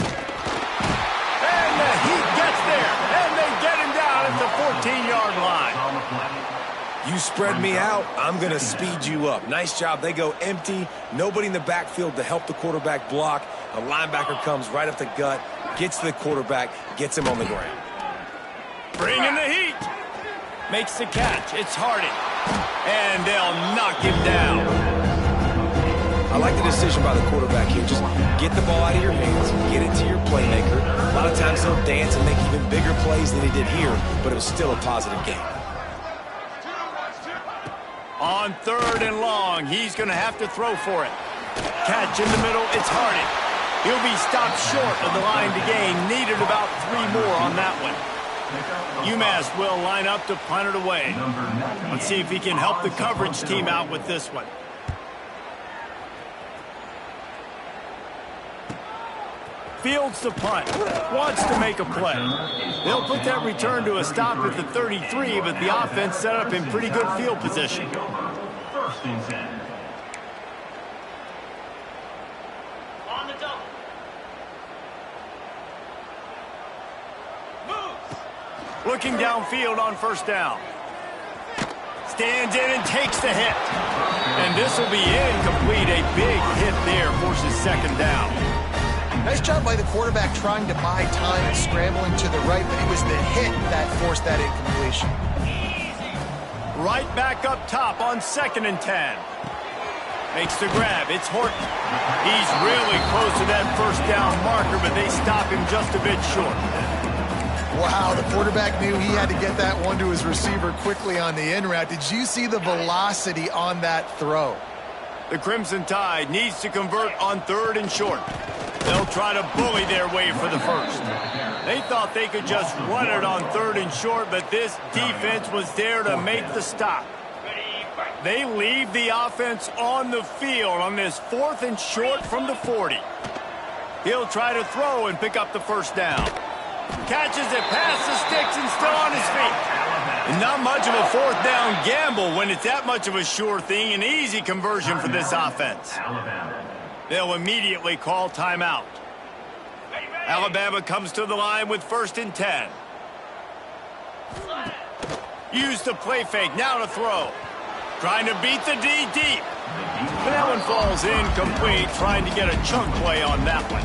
And the Heat gets there, and they get him down at the 14-yard line. You spread me out, I'm going to speed you up. Nice job. They go empty. Nobody in the backfield to help the quarterback block. A linebacker comes right up the gut, gets to the quarterback, gets him on the ground. Bring in the heat. Makes the catch. It's Harding. And they'll knock him down. I like the decision by the quarterback here. Just get the ball out of your hands, get it to your playmaker. A lot of times he'll dance and make even bigger plays than he did here, but it was still a positive game. On 3rd and long, he's going to have to throw for it. Catch in the middle, it's Harding. He'll be stopped short of the line to gain. Needed about 3 more on that one. UMass will line up to punt it away. Let's see if he can help the coverage team out with this one. Fields to punt. Wants to make a play. They'll put that return to a stop at the 33, but the offense set up in pretty good field position. 1st and 10. On the double. Looking downfield on 1st down. Stands in and takes the hit. And this will be incomplete. A big hit there forces 2nd down. Nice job by the quarterback trying to buy time and scrambling to the right, but it was the hit that forced that incompletion. Right back up top on 2nd and 10. Makes the grab. It's Horton. He's really close to that 1st down marker, but they stop him just a bit short. Wow, the quarterback knew he had to get that one to his receiver quickly on the in route. Did you see the velocity on that throw? The Crimson Tide needs to convert on 3rd and short. They'll try to bully their way for the 1st. They thought they could just run it on 3rd and short, but this defense was there to make the stop. They leave the offense on the field on this 4th and short from the 40. He'll try to throw and pick up the 1st down. Catches it past the sticks and still on his feet. And not much of a 4th down gamble when it's that much of a sure thing. An easy conversion for this offense. They'll immediately call timeout. Alabama comes to the line with 1st and 10. Use the play fake, now to throw. Trying to beat the D deep. But that one falls incomplete, trying to get a chunk play on that one.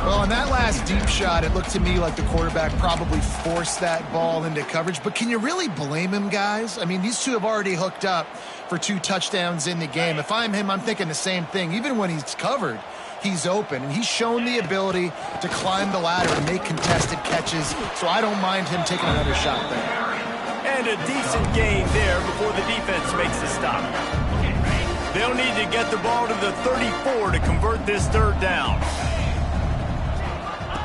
Well, on that last deep shot, it looked to me like the quarterback probably forced that ball into coverage. But can you really blame him, guys? I mean, these two have already hooked up for 2 touchdowns in the game. If I'm him, I'm thinking the same thing. Even when he's covered, he's open. And he's shown the ability to climb the ladder and make contested catches. So I don't mind him taking another shot there. And a decent gain there before the defense makes the stop. They'll need to get the ball to the 34 to convert this 3rd down.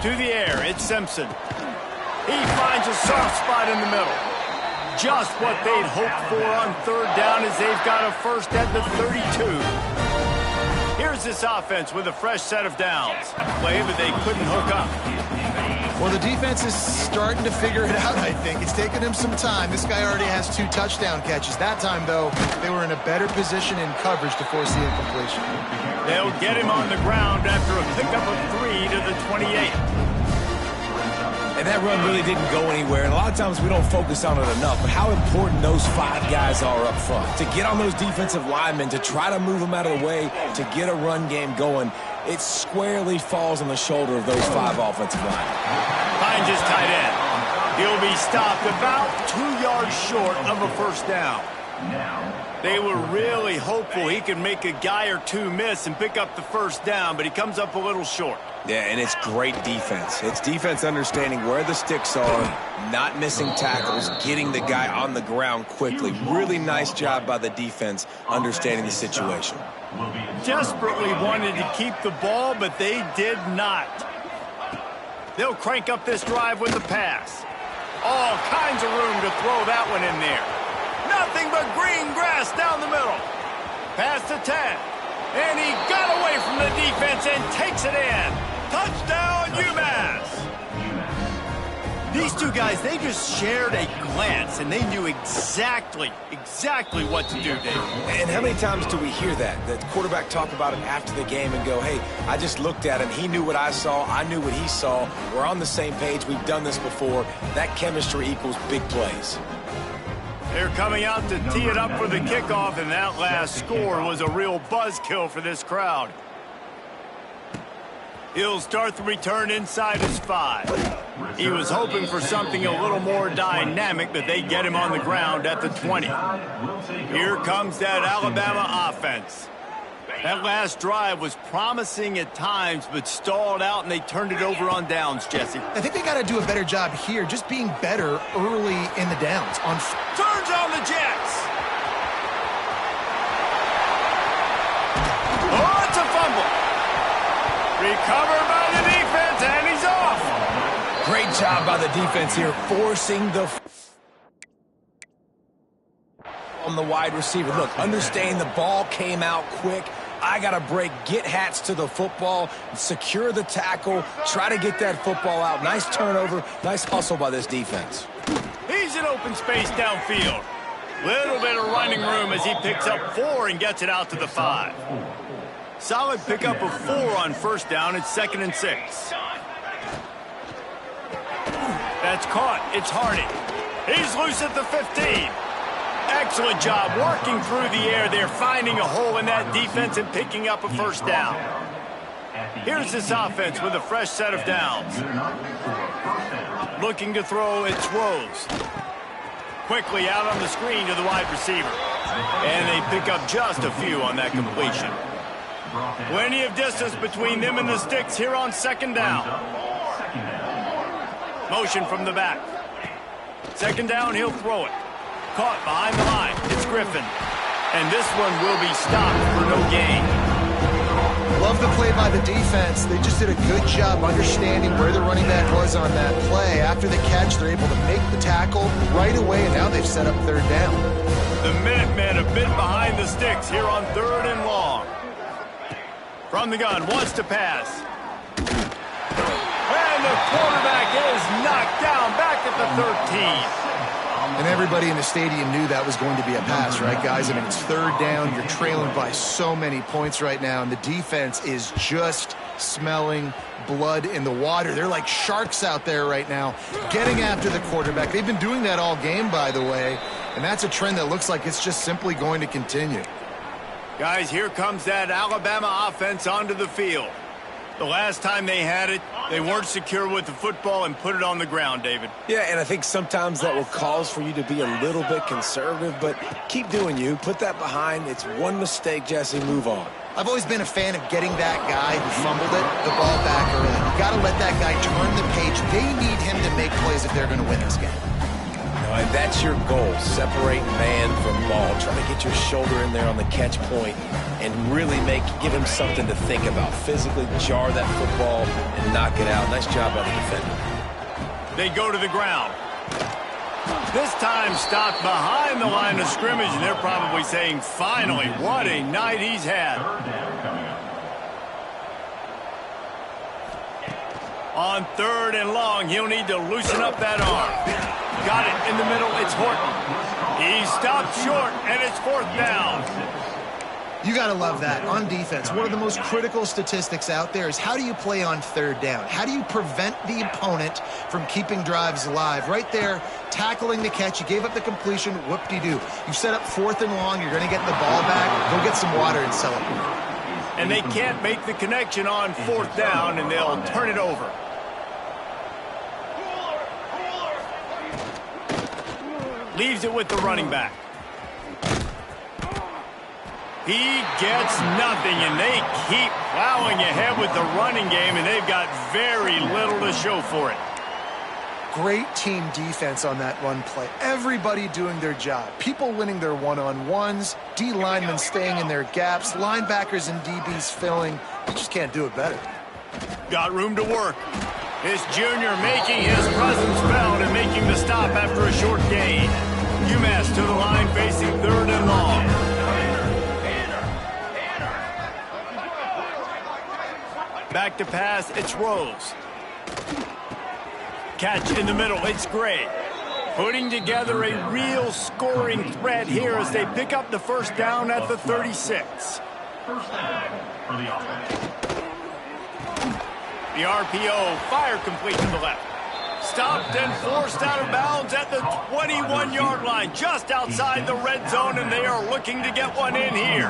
To the air, it's Simpson. He finds a soft spot in the middle. Just what they'd hoped for on 3rd down as they've got a 1st at the 32. Here's this offense with a fresh set of downs. Play, but they couldn't hook up. Well, the defense is starting to figure it out, I think. It's taken him some time. This guy already has 2 touchdown catches. That time, though, they were in a better position in coverage to force the incompletion. They'll get him on the ground after a pickup of 3 to the 28. And that run really didn't go anywhere. And a lot of times we don't focus on it enough, but how important those 5 guys are up front. To get on those defensive linemen, to try to move them out of the way, to get a run game going, it squarely falls on the shoulder of those 5 offensive linemen. Finds his tight end. He'll be stopped about 2 yards short of a 1st down. They were really hopeful he could make a guy or 2 miss and pick up the 1st down, but he comes up a little short. Yeah, and it's great defense. It's defense understanding where the sticks are, not missing tackles, getting the guy on the ground quickly. Really nice job by the defense understanding the situation. Desperately wanted to keep the ball, but they did not. They'll crank up this drive with the pass. All kinds of room to throw that one in there. Nothing but green grass down the middle. Pass to 10. And he got away from the defense and takes it in. Touchdown, UMass. These two guys, they just shared a glance, and they knew exactly what to do, Dave. And how many times do we hear that? The quarterback talk about it after the game and go, hey, I just looked at him. He knew what I saw. I knew what he saw. We're on the same page. We've done this before. That chemistry equals big plays. They're coming out to tee it up for the kickoff, and that last score was a real buzzkill for this crowd. He'll start the return inside his 5. He was hoping for something a little more dynamic, but they get him on the ground at the 20. Here comes that Alabama offense. That last drive was promising at times, but stalled out, and they turned it over on downs, Jesse. I think they got to do a better job here, just being better early in the downs. Turns on the Jets. Oh, it's a fumble. Recovered by the defense, and he's off. Great job by the defense here, forcing the on the wide receiver. Look, understand the ball came out quick. I got to break, get Hats to the football, secure the tackle, try to get that football out. Nice turnover, nice hustle by this defense. He's in open space downfield. Little bit of running room as he picks up 4 and gets it out to the 5. Solid pickup of 4 on first down. It's 2nd and 6. That's caught. It's Harding. He's loose at the 15. Excellent job working through the air there, finding a hole in that defense and picking up a first down. Here's this offense with a fresh set of downs. Looking to throw, it's Rose. Quickly out on the screen to the wide receiver. And they pick up just a few on that completion. Plenty of distance between them and the sticks here on 2nd down. Motion from the back. 2nd down, he'll throw it. Caught behind the line. It's Griffin. And this one will be stopped for no gain. Love the play by the defense. They just did a good job understanding where the running back was on that play. After the catch, they're able to make the tackle right away, and now they've set up 3rd down. The Minutemen a bit behind the sticks here on 3rd and long. From the gun, wants to pass. And the quarterback is knocked down back at the 13. And everybody in the stadium knew that was going to be a pass, right, guys? I mean, it's 3rd down. You're trailing by so many points right now, and the defense is just smelling blood in the water. They're like sharks out there right now, getting after the quarterback. They've been doing that all game, by the way, and that's a trend that looks like it's just simply going to continue. Guys, here comes that Alabama offense onto the field. The last time they had it, they weren't secure with the football and put it on the ground, David. Yeah, and I think sometimes that will cause for you to be a little bit conservative, but keep doing you. Put that behind. It's one mistake, Jesse. Move on. I've always been a fan of getting that guy who fumbled it, the ball back early. You got to let that guy turn the page. They need him to make plays if they're going to win this game. And that's your goal, separate man from ball. Try to get your shoulder in there on the catch point and really give him something to think about. Physically jar that football and knock it out. Nice job by the defender. They go to the ground. This time stopped behind the line of scrimmage, and they're probably saying, finally, what a night he's had. On 3rd and long, he'll need to loosen up that arm. Got it in the middle. It's Horton. He stopped short, and it's 4th down. You got to love that on defense. One of the most critical statistics out there is how do you play on 3rd down? How do you prevent the opponent from keeping drives alive? Right there, tackling the catch. You gave up the completion. Whoop-de-doo. You set up 4th and long. You're going to get the ball back. Go get some water and celebrate. And they can't make the connection on 4th down, and they'll turn it over. Leaves it with the running back. He gets nothing, and they keep plowing ahead with the running game, and they've got very little to show for it. Great team defense on that run play. Everybody doing their job. People winning their one-on-ones, D linemen staying in their gaps, linebackers and DBs filling. You just can't do it better. Got room to work. This junior making his presence felt and making the stop after a short gain. UMass to the line facing 3rd and long. Back to pass, it's Rose. Catch in the middle. It's great. Putting together a real scoring threat here as they pick up the first down at the 36. First down for the offense. The RPO, fire complete to the left. Stopped and forced out of bounds at the 21-yard line, just outside the red zone, and they are looking to get one in here.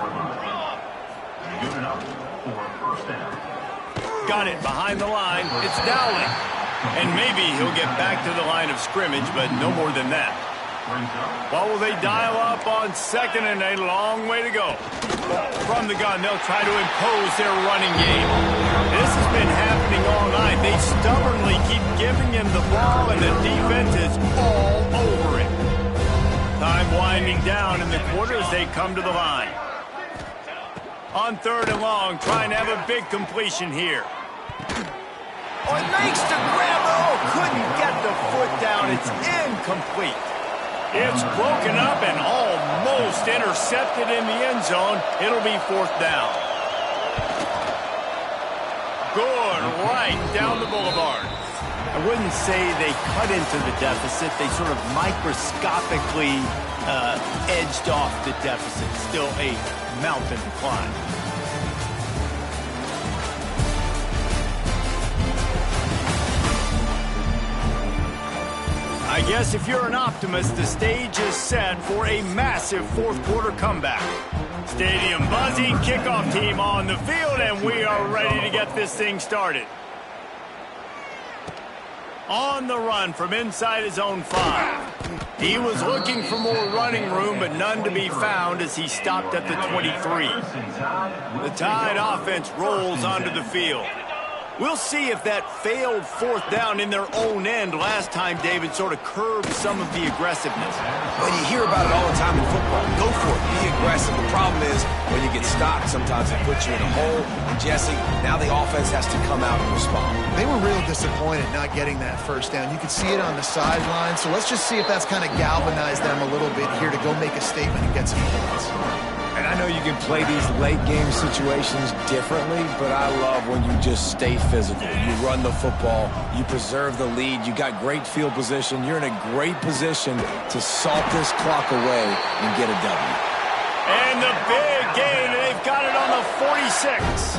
Good enough for a first down. Got it behind the line. It's Dowling. And maybe he'll get back to the line of scrimmage, but no more than that. What will they dial up on second and a long way to go? From the gun, they'll try to impose their running game. This has been happening all night. They stubbornly keep giving him the ball, and the defense is all over it. Time winding down in the quarter as they come to the line. On third and long, trying to have a big completion here. Oh, nice to grab. Oh, couldn't get the foot down. It's incomplete. It's broken up and almost intercepted in the end zone. It'll be fourth down. Good, right down the boulevard. I wouldn't say they cut into the deficit. They sort of microscopically edged off the deficit. Still a mountain to climb. I guess if you're an optimist, the stage is set for a massive fourth quarter comeback. Stadium buzzing, kickoff team on the field, and we are ready to get this thing started. On the run from inside his own 5. He was looking for more running room, but none to be found as he stopped at the 23. The Tide offense rolls onto the field. We'll see if that failed fourth down in their own end last time, David, sort of curbed some of the aggressiveness. Well, you hear about it all the time in football. Go for it. Be aggressive. The problem is when you get stopped, sometimes it puts you in a hole. And, Jesse, now the offense has to come out and respond. They were real disappointed not getting that first down. You could see it on the sideline. So let's just see if that's kind of galvanized them a little bit here to go make a statement and get some points. And I know you can play these late-game situations differently, but I love when you just stay physical. You run the football, you preserve the lead, you got great field position, you're in a great position to salt this clock away and get a W. And the big gain, they've got it on the 46.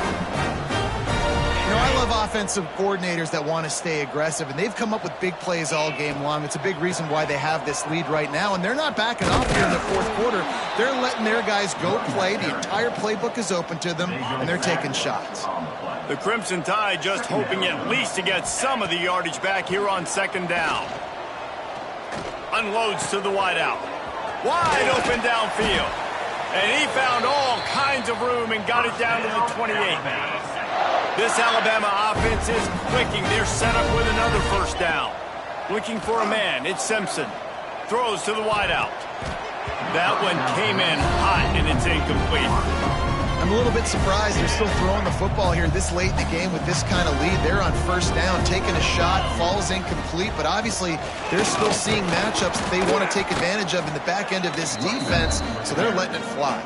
You know, I love offensive coordinators that want to stay aggressive, and they've come up with big plays all game long. It's a big reason why they have this lead right now, and they're not backing off here in the fourth quarter. They're letting their guys go play. The entire playbook is open to them, and they're taking shots. The Crimson Tide just hoping at least to get some of the yardage back here on second down. Unloads to the wideout. Wide open downfield. And he found all kinds of room and got it down to the 28. This Alabama offense is clicking. They're set up with another first down. Looking for a man. It's Simpson. Throws to the wideout. That one came in hot, and it's incomplete. I'm a little bit surprised they're still throwing the football here this late in the game with this kind of lead. They're on first down, taking a shot, falls incomplete, but obviously they're still seeing matchups that they want to take advantage of in the back end of this defense, so they're letting it fly.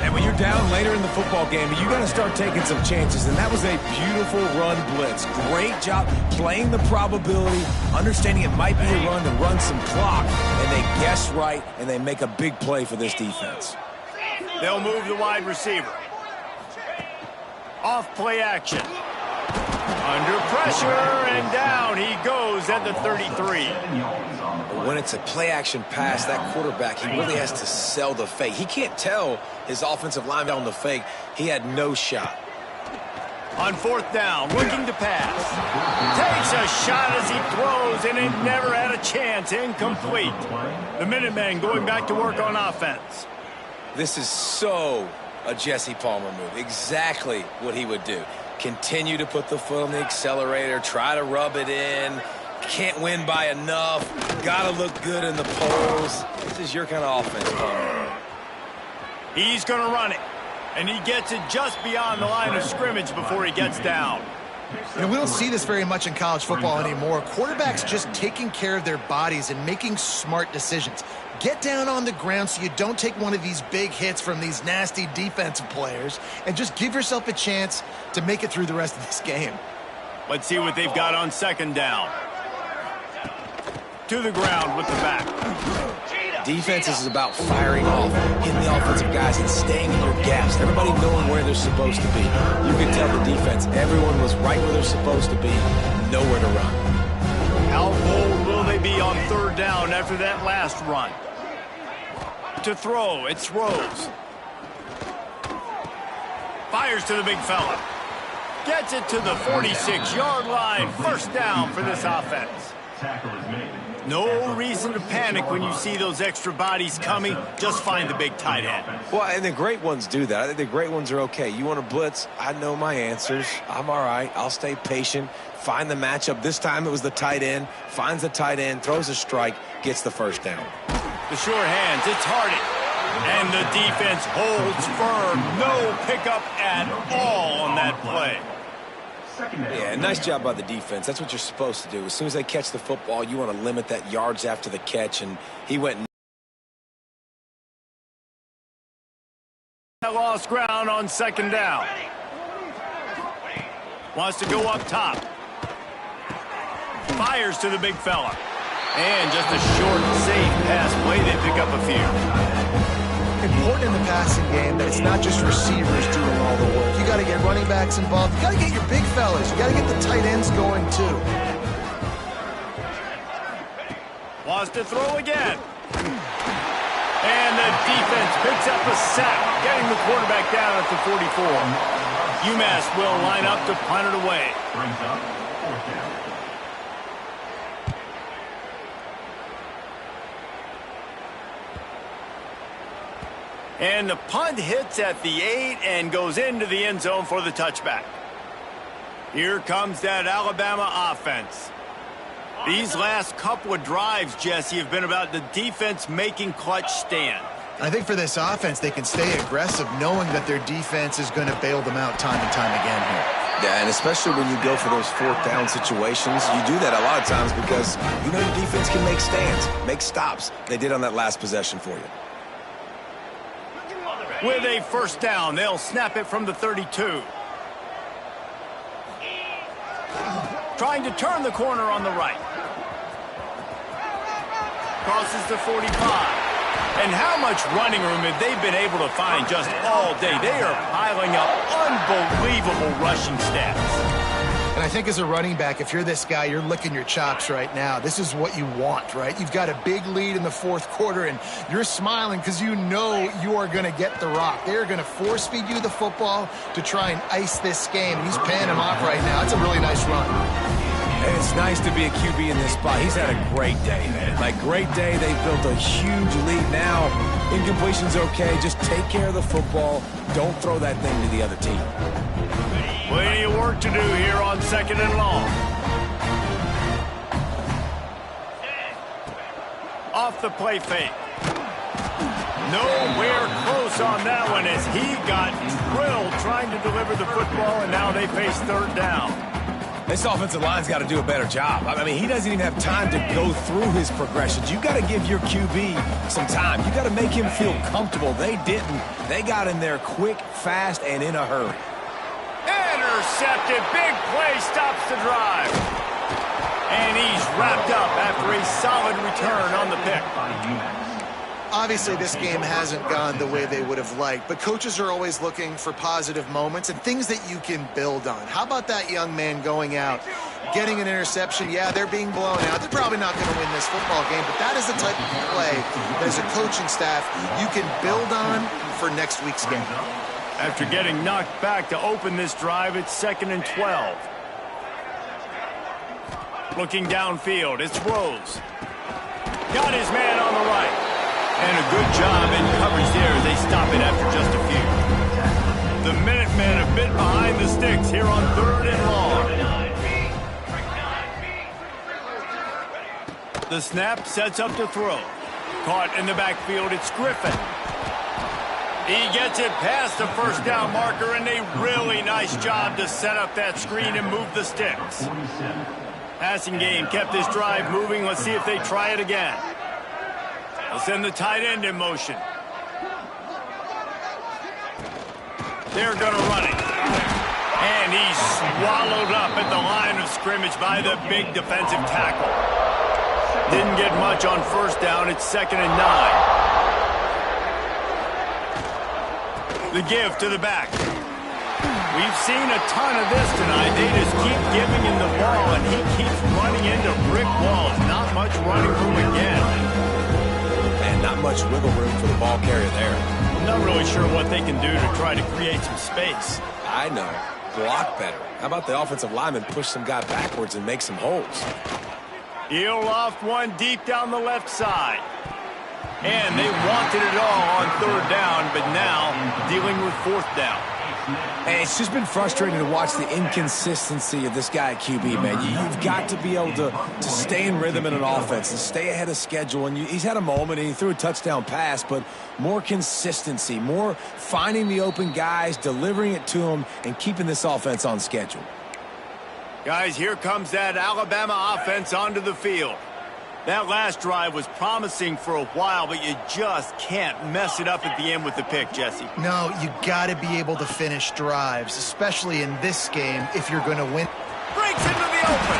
And when you're down later in the football game, you got to start taking some chances. And that was a beautiful run blitz. Great job playing the probability, understanding it might be a run to run some clock. And they guess right, and they make a big play for this defense. They'll move the wide receiver. Off play action. Under pressure, and down he goes at the 33. When it's a play-action pass, that quarterback, he really has to sell the fake. He can't tell his offensive line on the fake. He had no shot. On fourth down, looking to pass. Takes a shot as he throws, and it never had a chance. Incomplete. The Minutemen going back to work on offense. This is so a Jesse Palmer move. Exactly what he would do. Continue to put the foot on the accelerator, try to rub it in. Can't win by enough. Got to look good in the polls. This is your kind of offense, Palmer. He's going to run it. And he gets it just beyond the line of scrimmage before he gets down. You know, we don't see this very much in college football anymore. Quarterbacks just taking care of their bodies and making smart decisions. Get down on the ground so you don't take one of these big hits from these nasty defensive players, and just give yourself a chance to make it through the rest of this game. Let's see what they've got on second down. To the ground with the back. Defense is about firing off, hitting the offensive guys, and staying in your gaps. Everybody knowing where they're supposed to be. You can tell the defense, everyone was right where they're supposed to be, nowhere to run. How bold will they be on third down after that last run? To throw, it's Rose. Fires to the big fella. Gets it to the 46-yard line. First down for this offense. Tackle is made. No reason to panic when you see those extra bodies coming. Just find the big tight end. Well, and the great ones do that. I think the great ones are okay. You want to blitz? I know my answers. I'm all right. I'll stay patient. Find the matchup. This time it was the tight end. Finds the tight end, throws a strike, gets the first down. The short hands, it's Hardy. And the defense holds firm. No pickup at all on that play. Yeah, nice job by the defense. That's what you're supposed to do. As soon as they catch the football, you want to limit that yards after the catch, and he went. Lost ground on second down. Wants to go up top. Fires to the big fella. And just a short, safe pass play. They pick up a few. Important in the passing game that it's not just receivers doing all the work. You got to get running backs involved. You got to get your big fellas. You got to get the tight ends going too. Wants to throw again. And the defense picks up a sack, getting the quarterback down at the 44. UMass will line up to punt it away. Brings up fourth down. And the punt hits at the 8 and goes into the end zone for the touchback. Here comes that Alabama offense. These last couple of drives, Jesse, have been about the defense making clutch stand. I think for this offense, they can stay aggressive knowing that their defense is going to bail them out time and time again here. Yeah, and especially when you go for those fourth down situations, you do that a lot of times because you know your defense can make stands, make stops. They did on that last possession for you. With a first down, they'll snap it from the 32. Trying to turn the corner on the right. Crosses the 45. And how much running room have they been able to find just all day? They are piling up unbelievable rushing stats. And I think as a running back, if you're this guy, you're licking your chops right now. This is what you want, right? You've got a big lead in the fourth quarter, and you're smiling because you know you are going to get the rock. They're going to force-feed you the football to try and ice this game, and he's paying him off right now. It's a really nice run. And it's nice to be a QB in this spot. He's had a great day, man. Like, great day. They've built a huge lead now. Incompletion's okay. Just take care of the football. Don't throw that thing to the other team. Plenty of work to do here on second and long. Off the play fake. Nowhere close on that one as he got drilled trying to deliver the football, and now they face third down. This offensive line's got to do a better job. I mean, he doesn't even have time to go through his progressions. You got to give your QB some time. You got to make him feel comfortable. They didn't. They got in there quick, fast, and in a hurry. Intercepted. Big play stops the drive. And he's wrapped up after a solid return on the pick. Obviously, this game hasn't gone the way they would have liked, but coaches are always looking for positive moments and things that you can build on. How about that young man going out, getting an interception? Yeah, they're being blown out. They're probably not going to win this football game, but that is the type of play that as a coaching staff you can build on for next week's game. After getting knocked back to open this drive, it's 2nd and 12. Looking downfield, it's Rose. Got his man on the right. And a good job in coverage there as they stop it after just a few. The Minutemen a bit behind the sticks here on 3rd and long. The snap sets up to throw. Caught in the backfield, it's Griffin. He gets it past the first down marker, and a really nice job to set up that screen and move the sticks. Passing game kept this drive moving. Let's see if they try it again. They'll send the tight end in motion. They're going to run it. And he's swallowed up at the line of scrimmage by the big defensive tackle. Didn't get much on first down. It's 2nd and 9. The give to the back. We've seen a ton of this tonight. They just keep giving him the ball, and he keeps running into brick walls. Not much running room again. And not much wiggle room for the ball carrier there. I'm not really sure what they can do to try to create some space. I know. Block better. How about the offensive lineman push some guy backwards and make some holes? He'll loft one deep down the left side. And they wanted it all on 3rd down, but now dealing with 4th down. And it's just been frustrating to watch the inconsistency of this guy at QB, man. You've got to be able to stay in rhythm in an offense and stay ahead of schedule. And he's had a moment, and he threw a touchdown pass, but more consistency, more finding the open guys, delivering it to them, and keeping this offense on schedule. Guys, here comes that Alabama offense onto the field. That last drive was promising for a while, but you just can't mess it up at the end with the pick, Jesse. No, you got to be able to finish drives, especially in this game if you're going to win. Breaks into the open.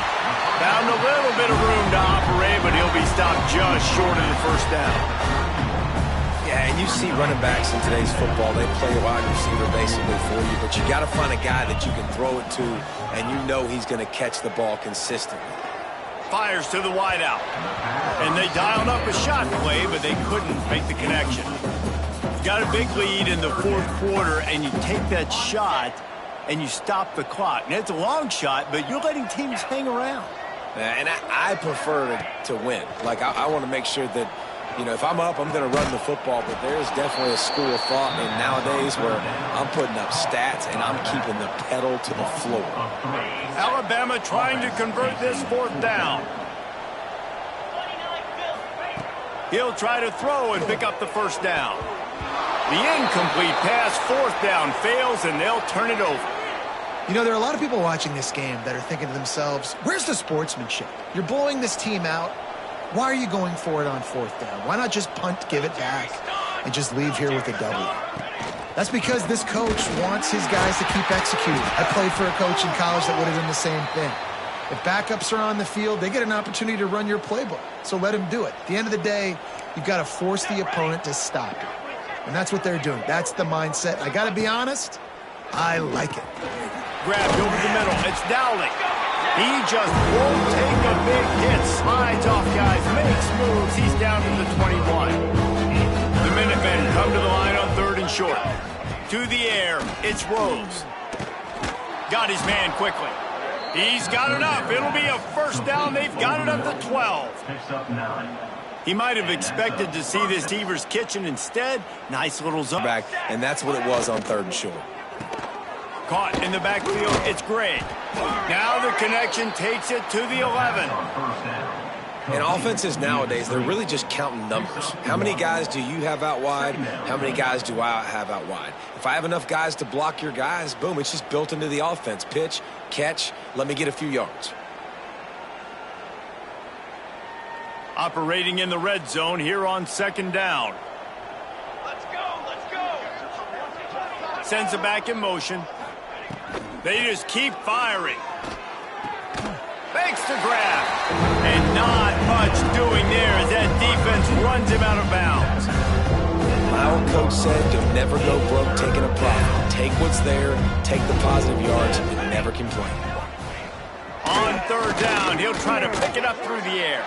Found a little bit of room to operate, but he'll be stopped just short of the 1st down. Yeah, and you see running backs in today's football, they play a wide receiver basically for you, but you got to find a guy that you can throw it to, and you know he's going to catch the ball consistently. Fires to the wideout. And they dialed up a shot play, but they couldn't make the connection. You got a big lead in the 4th quarter, and you take that shot, and you stop the clock. Now, it's a long shot, but you're letting teams hang around. And I prefer to win. Like, I want to make sure that, you know, if I'm up, I'm going to run the football, but there's definitely a school of thought in nowadays where I'm putting up stats and I'm keeping the pedal to the floor. Alabama trying to convert this 4th down. He'll try to throw and pick up the 1st down. The incomplete pass, 4th down, fails, and they'll turn it over. You know, there are a lot of people watching this game that are thinking to themselves, where's the sportsmanship? You're blowing this team out. Why are you going for it on 4th down? Why not just punt, give it back, and just leave here with a W? That's because this coach wants his guys to keep executing. I played for a coach in college that would have done the same thing. If backups are on the field, they get an opportunity to run your playbook, so let them do it. At the end of the day, you've got to force the opponent to stop it. And that's what they're doing. That's the mindset. I got to be honest, I like it. Grabbed over the middle. It's Dowling. He just won't take a big hit. Slides off guys, makes moves. He's down to the 21. The Minutemen come to the line on 3rd and short. To the air, it's Rose. Got his man quickly. He's got enough. It'll be a 1st down. They've got it up to 12. He might have expected to see this Receivers Kitchen instead. Nice little zone Back, and that's what it was on 3rd and short. Caught in the backfield, it's Gray. Now the connection takes it to the 11. And offenses nowadays, they're really just counting numbers. How many guys do you have out wide? How many guys do I have out wide? If I have enough guys to block your guys, boom, it's just built into the offense. Pitch, catch, let me get a few yards. Operating in the red zone here on 2nd down. Let's go, let's go. Sends it back in motion. They just keep firing. Fakes to grab. And not much doing there as that defense runs him out of bounds. My old coach said, you'll never go broke taking a profit. Take what's there, take the positive yards, and never complain. On 3rd down, he'll try to pick it up through the air.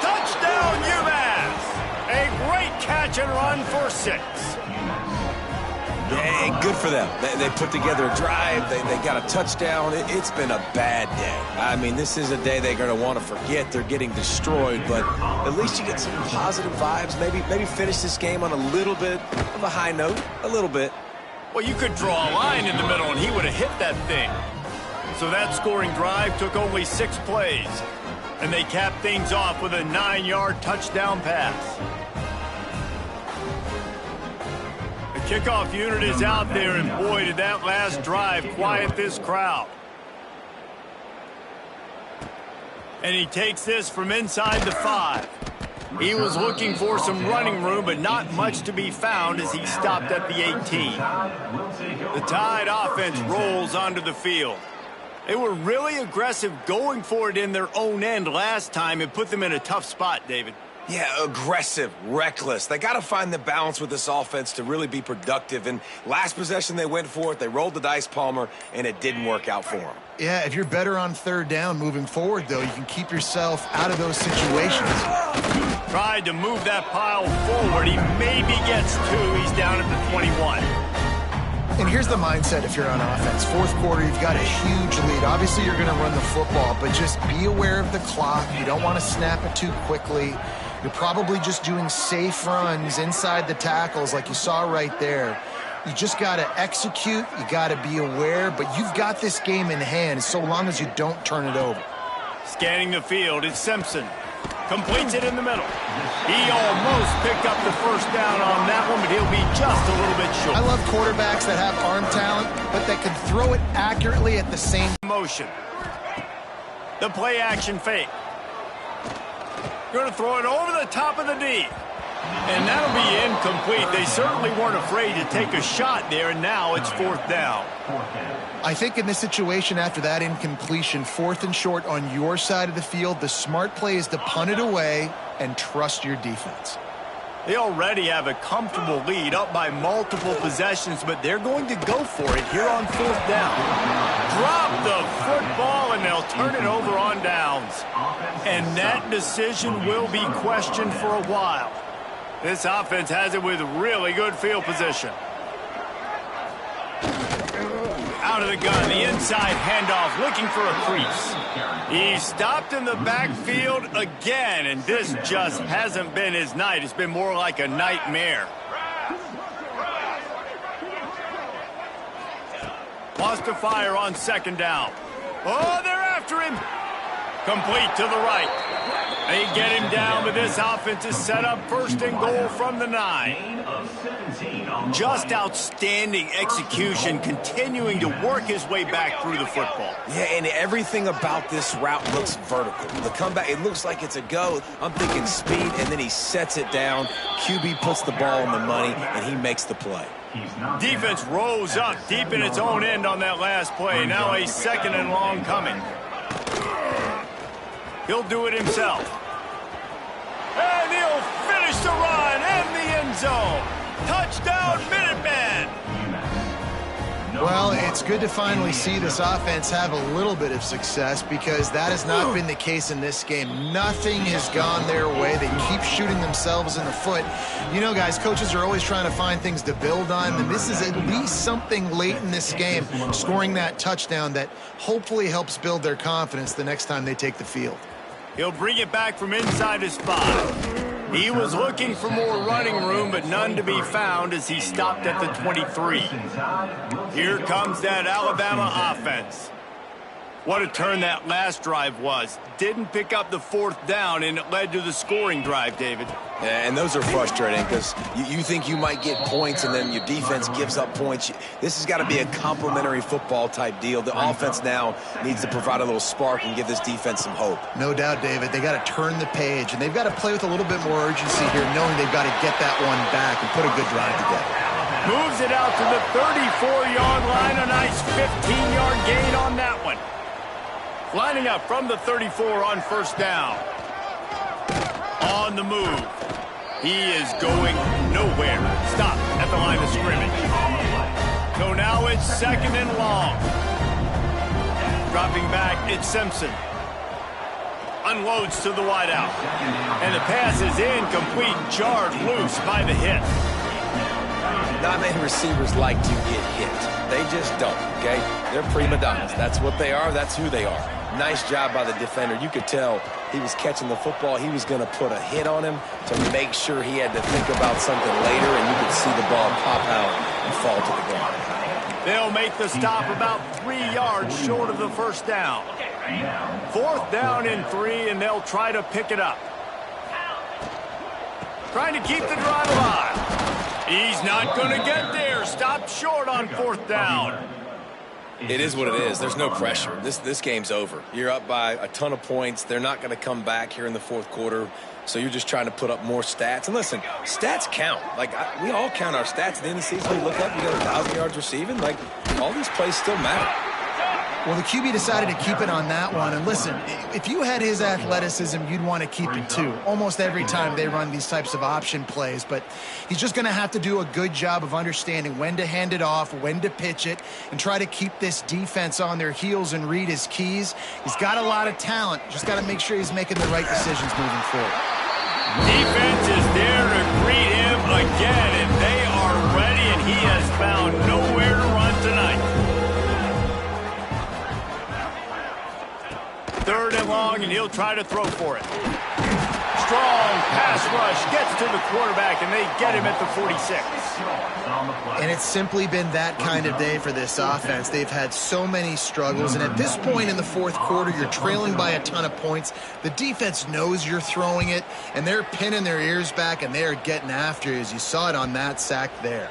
Touchdown, UMass! A great catch and run for 6. Hey, good for them. They put together a drive. They got a touchdown. It's been a bad day. I mean, this is a day they're going to want to forget. They're getting destroyed, but at least you get some positive vibes. Maybe finish this game on a little bit of a high note. A little bit. Well, you could draw a line in the middle, and he would have hit that thing. So that scoring drive took only 6 plays. And they capped things off with a 9-yard touchdown pass. The kickoff unit is out there, and boy, did that last drive quiet this crowd. And he takes this from inside the 5. He was looking for some running room, but not much to be found as he stopped at the 18. The Tide offense rolls onto the field. They were really aggressive going for it in their own end last time and put them in a tough spot, David. Yeah, aggressive, reckless. They got to find the balance with this offense to really be productive. And last possession they went for it. They rolled the dice, Palmer, and it didn't work out for them. Yeah, if you're better on third down moving forward, though, you can keep yourself out of those situations. Tried to move that pile forward. He maybe gets two. He's down at the 21. And here's the mindset if you're on offense. Fourth quarter, you've got a huge lead. Obviously, you're going to run the football, but just be aware of the clock. You don't want to snap it too quickly. You're probably just doing safe runs inside the tackles like you saw right there. You just got to execute. You got to be aware, but you've got this game in hand so long as you don't turn it over. Scanning the field, it's Simpson. Completes it in the middle. He almost picked up the first down on that one, but he'll be just a little bit short. I love quarterbacks that have arm talent, but that can throw it accurately at the same motion. The play action fake. Going to throw it over the top of the D. And that'll be incomplete. They certainly weren't afraid to take a shot there, and now it's fourth down. I think in this situation after that incompletion, fourth and short on your side of the field, the smart play is to punt it away and trust your defense. They already have a comfortable lead up by multiple possessions, but they're going to go for it here on fourth down. Drop the football, and they'll turn it over on downs. And that decision will be questioned for a while. This offense has it with really good field position. Out of the gun, the inside handoff, looking for a crease. He stopped in the backfield again, and this just hasn't been his night. It's been more like a nightmare. Lost to fire on second down. Oh, they're after him. Complete to the right. They get him down, but this offense is set up first and goal from the 9. Just outstanding execution, continuing to work his way back through the football. Yeah, and everything about this route looks vertical. The comeback, it looks like it's a go. I'm thinking speed, and then he sets it down. QB puts the ball on the money, and he makes the play. Defense rose up deep in its own end on that last play. Now a second and long coming. He'll do it himself. And he'll finish the run in the end zone. Touchdown, Minutemen! Well, it's good to finally see this offense have a little bit of success because that has not been the case in this game. Nothing has gone their way. They keep shooting themselves in the foot. You know, guys, coaches are always trying to find things to build on, and this is at least something late in this game, scoring that touchdown that hopefully helps build their confidence the next time they take the field. He'll bring it back from inside his 5. He was looking for more running room, but none to be found as he stopped at the 23. Here comes that Alabama offense. What a turn that last drive was. Didn't pick up the fourth down, and it led to the scoring drive, David. Yeah, and those are frustrating because you think you might get points and then your defense gives up points. This has got to be a complementary football type deal. The offense now needs to provide a little spark and give this defense some hope. No doubt, David. They got to turn the page, and they've got to play with a little bit more urgency here, knowing they've got to get that one back and put a good drive together. Moves it out to the 34-yard line. A nice 15-yard gain on that one. Lining up from the 34 on first down. On the move. He is going nowhere. Stop at the line of scrimmage. So now it's second and long. Dropping back, it's Simpson. Unloads to the wideout. And the pass is incomplete, jarred loose by the hit. Not many receivers like to get hit. They just don't, okay? They're prima donnas. That's what they are. That's who they are. Nice job by the defender. You could tell he was catching the football. He was going to put a hit on him to make sure he had to think about something later, and you could see the ball pop out and fall to the ground. They'll make the stop about 3 yards short of the first down. Fourth down and 3, and they'll try to pick it up. Trying to keep the drive alive. He's not going to get there. Stopped short on fourth down. It is what it is. There's no pressure. This game's over. You're up by a ton of points. They're not going to come back here in the fourth quarter, so you're just trying to put up more stats. And listen, stats count. Like, we all count our stats at the end of the season. We look up, you got 1,000 yards receiving. Like, all these plays still matter. Well, the QB decided to keep it on that one. And listen, if you had his athleticism, you'd want to keep it too. Almost every time they run these types of option plays. But he's just going to have to do a good job of understanding when to hand it off, when to pitch it, and try to keep this defense on their heels and read his keys. He's got a lot of talent. Just got to make sure he's making the right decisions moving forward. Defense is there to greet him again, and they are ready, and he has found nowhere to run tonight. 3rd and long, and he'll try to throw for it. Strong pass rush gets to the quarterback, and they get him at the 46. And it's simply been that kind of day for this offense. They've had so many struggles, and at this point in the 4th quarter, you're trailing by a ton of points. The defense knows you're throwing it, and they're pinning their ears back, and they're getting after you, as you saw it on that sack there.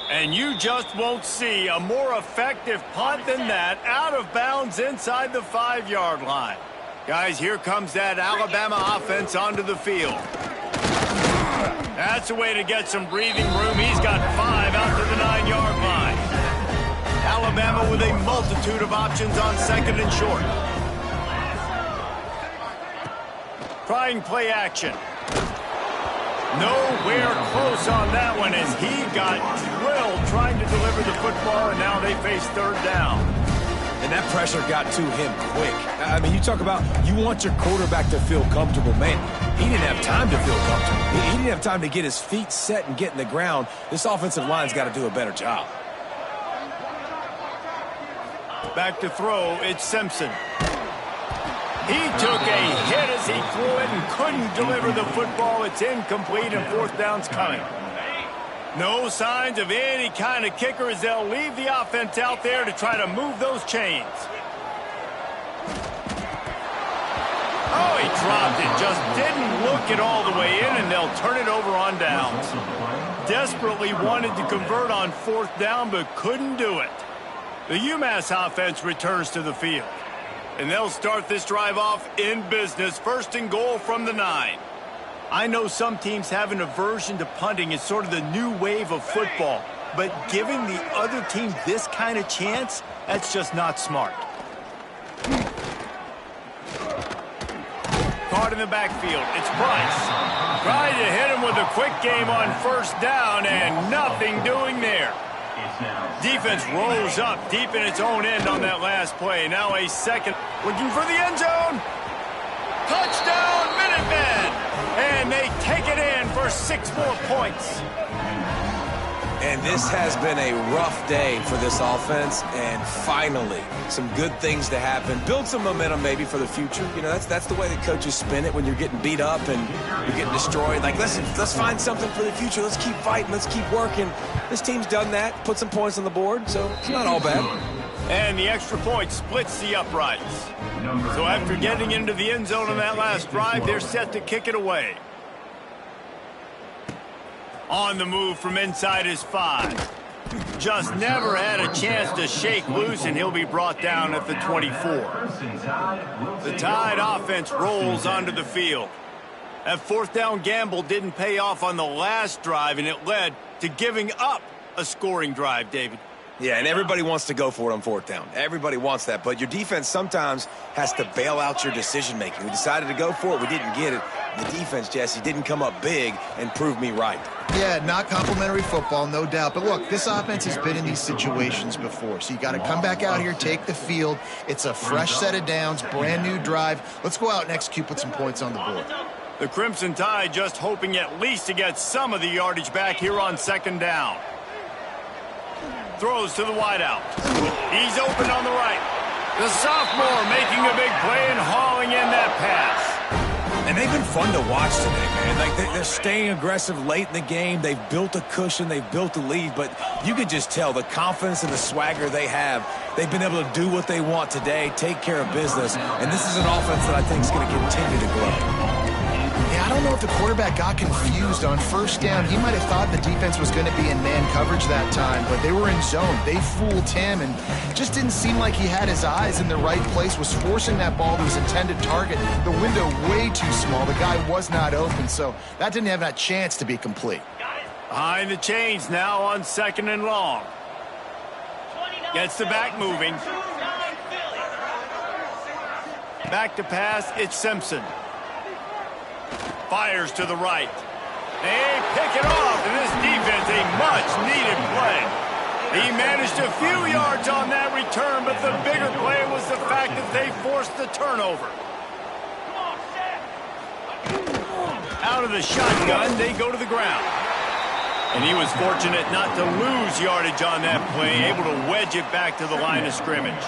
And you just won't see a more effective punt than that, out of bounds inside the 5-yard line. Guys, here comes that Alabama offense onto the field. That's a way to get some breathing room. He's got 5 out to the 9-yard line. Alabama with a multitude of options on 2nd and short. Trying play action. Nowhere close on that one as he got drilled trying to deliver the football, and now they face 3rd down. And that pressure got to him quick. I mean, you talk about you want your quarterback to feel comfortable. Man, he didn't have time to feel comfortable. He didn't have time to get his feet set and get in the ground. This offensive line's got to do a better job. Back to throw, it's Simpson. He took a hit as he threw it and couldn't deliver the football. It's incomplete, and 4th down's coming. No signs of any kind of kicker as they'll leave the offense out there to try to move those chains. Oh, he dropped it. Just didn't look it all the way in, and they'll turn it over on downs. Desperately wanted to convert on 4th down, but couldn't do it. The UMass offense returns to the field. And they'll start this drive off in business. 1st and goal from the 9. I know some teams have an aversion to punting. It's sort of the new wave of football. But giving the other team this kind of chance, that's just not smart. Caught in the backfield. It's Bryce. Trying to hit him with a quick game on 1st down, and nothing doing there. Defense rolls up deep in its own end on that last play. Now a 2nd. Looking for the end zone. Touchdown, Minutemen! And they take it in for 6 more points. And this has been a rough day for this offense, and finally, some good things to happen. Build some momentum maybe for the future. You know, that's the way that coaches spin it when you're getting beat up and you're getting destroyed. Like, listen, let's find something for the future. Let's keep fighting. Let's keep working. This team's done that, put some points on the board, so it's not all bad. And the extra point splits the uprights. So after getting into the end zone on that last drive, they're set to kick it away. On the move from inside his 5. Just never had a chance to shake loose, and he'll be brought down at the 24. The Tide offense rolls onto the field. That 4th down gamble didn't pay off on the last drive, and it led to giving up a scoring drive, David. Yeah, and everybody wants to go for it on 4th down. Everybody wants that, but your defense sometimes has to bail out your decision-making. We decided to go for it. We didn't get it. The defense, Jesse, didn't come up big and prove me right. Yeah, not complimentary football, no doubt. But look, this offense has been in these situations before, so you got to come back out here, take the field. It's a fresh set of downs, brand new drive. Let's go out and execute, put some points on the board. The Crimson Tide just hoping at least to get some of the yardage back here on 2nd down. Throws to the wideout. He's open on the right. The sophomore making a big play and hauling in that pass. And they've been fun to watch today, man. Like, they're staying aggressive late in the game. They've built a cushion. They've built a lead. But you can just tell the confidence and the swagger they have. They've been able to do what they want today, take care of business. And this is an offense that I think is going to continue to grow. Yeah, I don't know if the quarterback got confused on 1st down. He might have thought the defense was going to be in man coverage that time, but they were in zone. They fooled him, and just didn't seem like he had his eyes in the right place, was forcing that ball to his intended target. The window way too small. The guy was not open, so that didn't have that chance to be complete. Behind the chains now on 2nd and long. Gets the back moving. Back to pass, it's Simpson. Fires to the right. They pick it off, and this defense, a much-needed play. He managed a few yards on that return, but the bigger play was the fact that they forced the turnover. Out of the shotgun, they go to the ground. And he was fortunate not to lose yardage on that play, able to wedge it back to the line of scrimmage.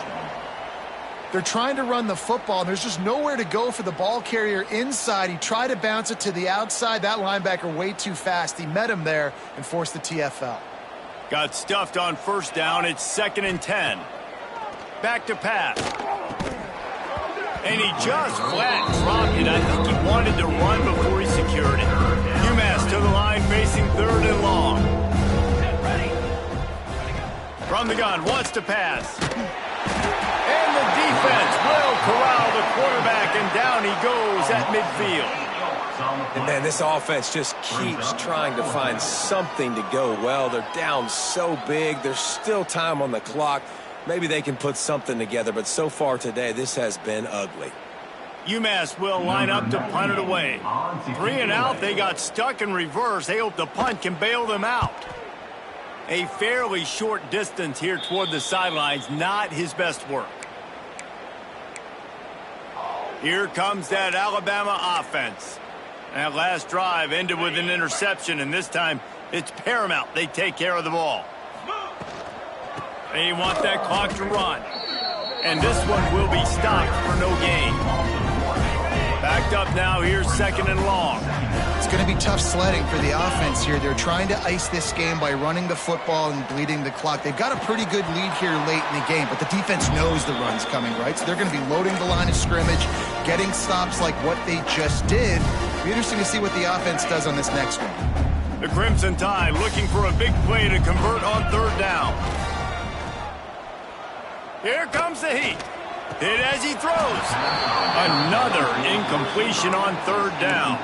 They're trying to run the football, and there's just nowhere to go for the ball carrier inside. He tried to bounce it to the outside. That linebacker way too fast. He met him there and forced the TFL. Got stuffed on first down. It's 2nd and 10. Back to pass. And he just flat dropped it. I think he wanted to run before he secured it. UMass to the line facing 3rd and long. From the gun, wants to pass. And the defense will corral the quarterback, and down he goes at midfield. And, man, this offense just keeps trying to find something to go well. They're down so big. There's still time on the clock. Maybe they can put something together, but so far today, this has been ugly. UMass will line up to punt it away. 3 and out, they got stuck in reverse. They hope the punt can bail them out. A fairly short distance here toward the sidelines, not his best work. Here comes that Alabama offense. That last drive ended with an interception, and this time it's paramount they take care of the ball. They want that clock to run. And this one will be stopped for no gain. Backed up now, here's 2nd and long. It's going to be tough sledding for the offense here. They're trying to ice this game by running the football and bleeding the clock. They've got a pretty good lead here late in the game, but the defense knows the run's coming, right? So they're going to be loading the line of scrimmage, getting stops like what they just did. It'll be interesting to see what the offense does on this next one. The Crimson Tide looking for a big play to convert on 3rd down. Here comes the heat. Hit as he throws. Another incompletion on 3rd down.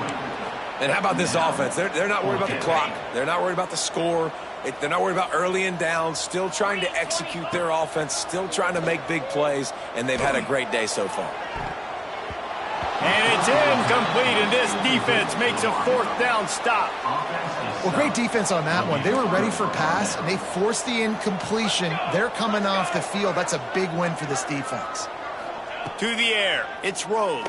And how about this offense? They're not worried about the clock. They're not worried about the score. They're not worried about early and down. Still trying to execute their offense. Still trying to make big plays. And they've had a great day so far. And it's incomplete, and this defense makes a 4th down stop. Well, great defense on that one. They were ready for pass, and they forced the incompletion. They're coming off the field. That's a big win for this defense. To the air, it's Rose.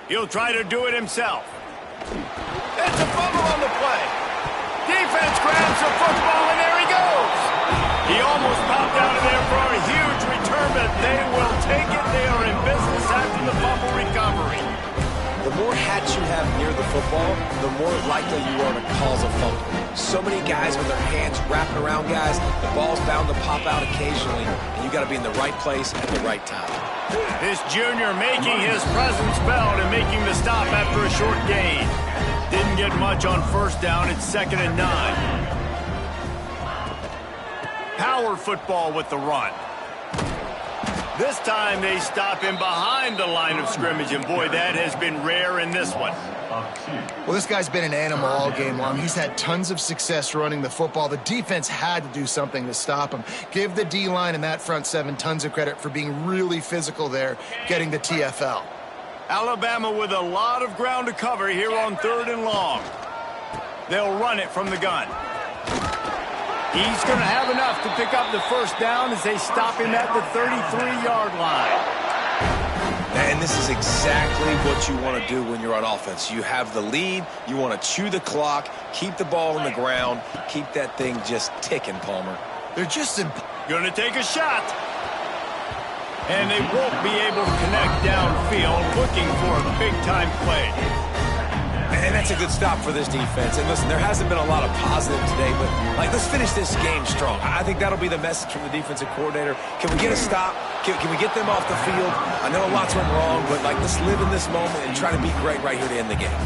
He'll try to do it himself. It's a fumble on the play. Defense grabs the football, and there he goes. He almost popped out of there for a huge return, but they will take it. They are in business after the fumble recovery. The more hats you have near the football, the more likely you are to cause a fumble. So many guys with their hands wrapping around guys, the ball's bound to pop out occasionally, and you got to be in the right place at the right time. This junior making his presence felt and making the stop after a short gain. Didn't get much on 1st down. It's 2nd and 9. Power football with the run. This time they stop him behind the line of scrimmage, and boy, that has been rare in this one. Well, this guy's been an animal all game long. He's had tons of success running the football. The defense had to do something to stop him. Give the D-line and that front 7 tons of credit for being really physical there, getting the TFL. Alabama with a lot of ground to cover here on 3rd and long. They'll run it from the gun. He's going to have enough to pick up the 1st down as they stop him at the 33-yard line. And this is exactly what you want to do when you're on offense. You have the lead. You want to chew the clock, keep the ball on the ground, keep that thing just ticking, Palmer. They're just going to take a shot. And they won't be able to connect downfield, looking for a big-time play. And that's a good stop for this defense. And listen, there hasn't been a lot of positive today, but let's finish this game strong. I think that'll be the message from the defensive coordinator. Can we get a stop? Can we get them off the field? I know a lot's went wrong, but let's live in this moment and try to be great right here to end the game.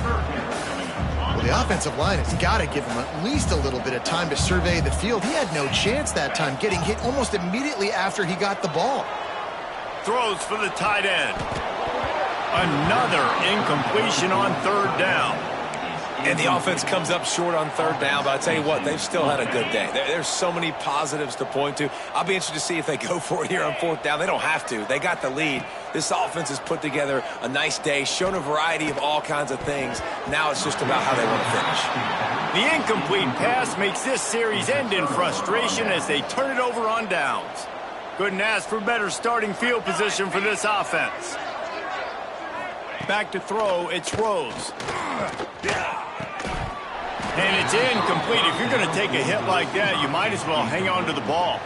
Well, the offensive line has got to give him at least a little bit of time to survey the field. He had no chance that time, getting hit almost immediately after he got the ball. Throws for the tight end. Another incompletion on 3rd down. And the offense comes up short on third down, but I'll tell you what, they've still had a good day. There's so many positives to point to. I'll be interested to see if they go for it here on fourth down. They don't have to. They got the lead. This offense has put together a nice day, shown a variety of all kinds of things. Now it's just about how they want to finish. The incomplete pass makes this series end in frustration as they turn it over on downs. Couldn't ask for better starting field position for this offense. Back to throw, it's Rose. And it's incomplete. If you're going to take a hit like that, you might as well hang on to the ball.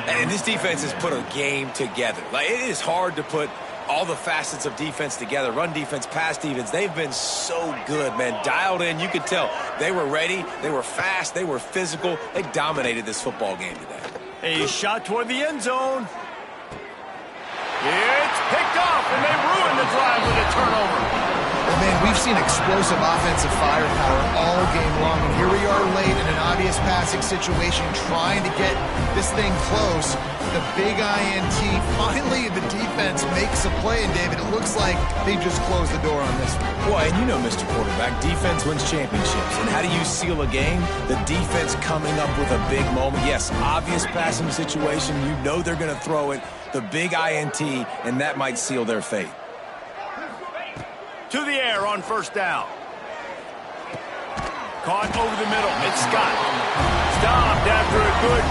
And this defense has put a game together. Like, it is hard to put all the facets of defense together. Run defense, pass defense. They've been so good, man. Dialed in. You could tell they were ready. They were fast. They were physical. They dominated this football game today. A shot toward the end zone. It's picked off, and they ruin the drive with a turnover. Well, man, we've seen explosive offensive firepower all game long, and here we are late in an obvious passing situation trying to get this thing close. The big INT, finally the defense makes a play, and David, it looks like they just closed the door on this one. Boy, and you know, Mr. Quarterback, defense wins championships. And how do you seal a game? The defense coming up with a big moment. Yes, obvious passing situation. You know they're going to throw it. The big INT, and that might seal their fate. To the air on first down. Caught over the middle. It's Scott. Stopped after a good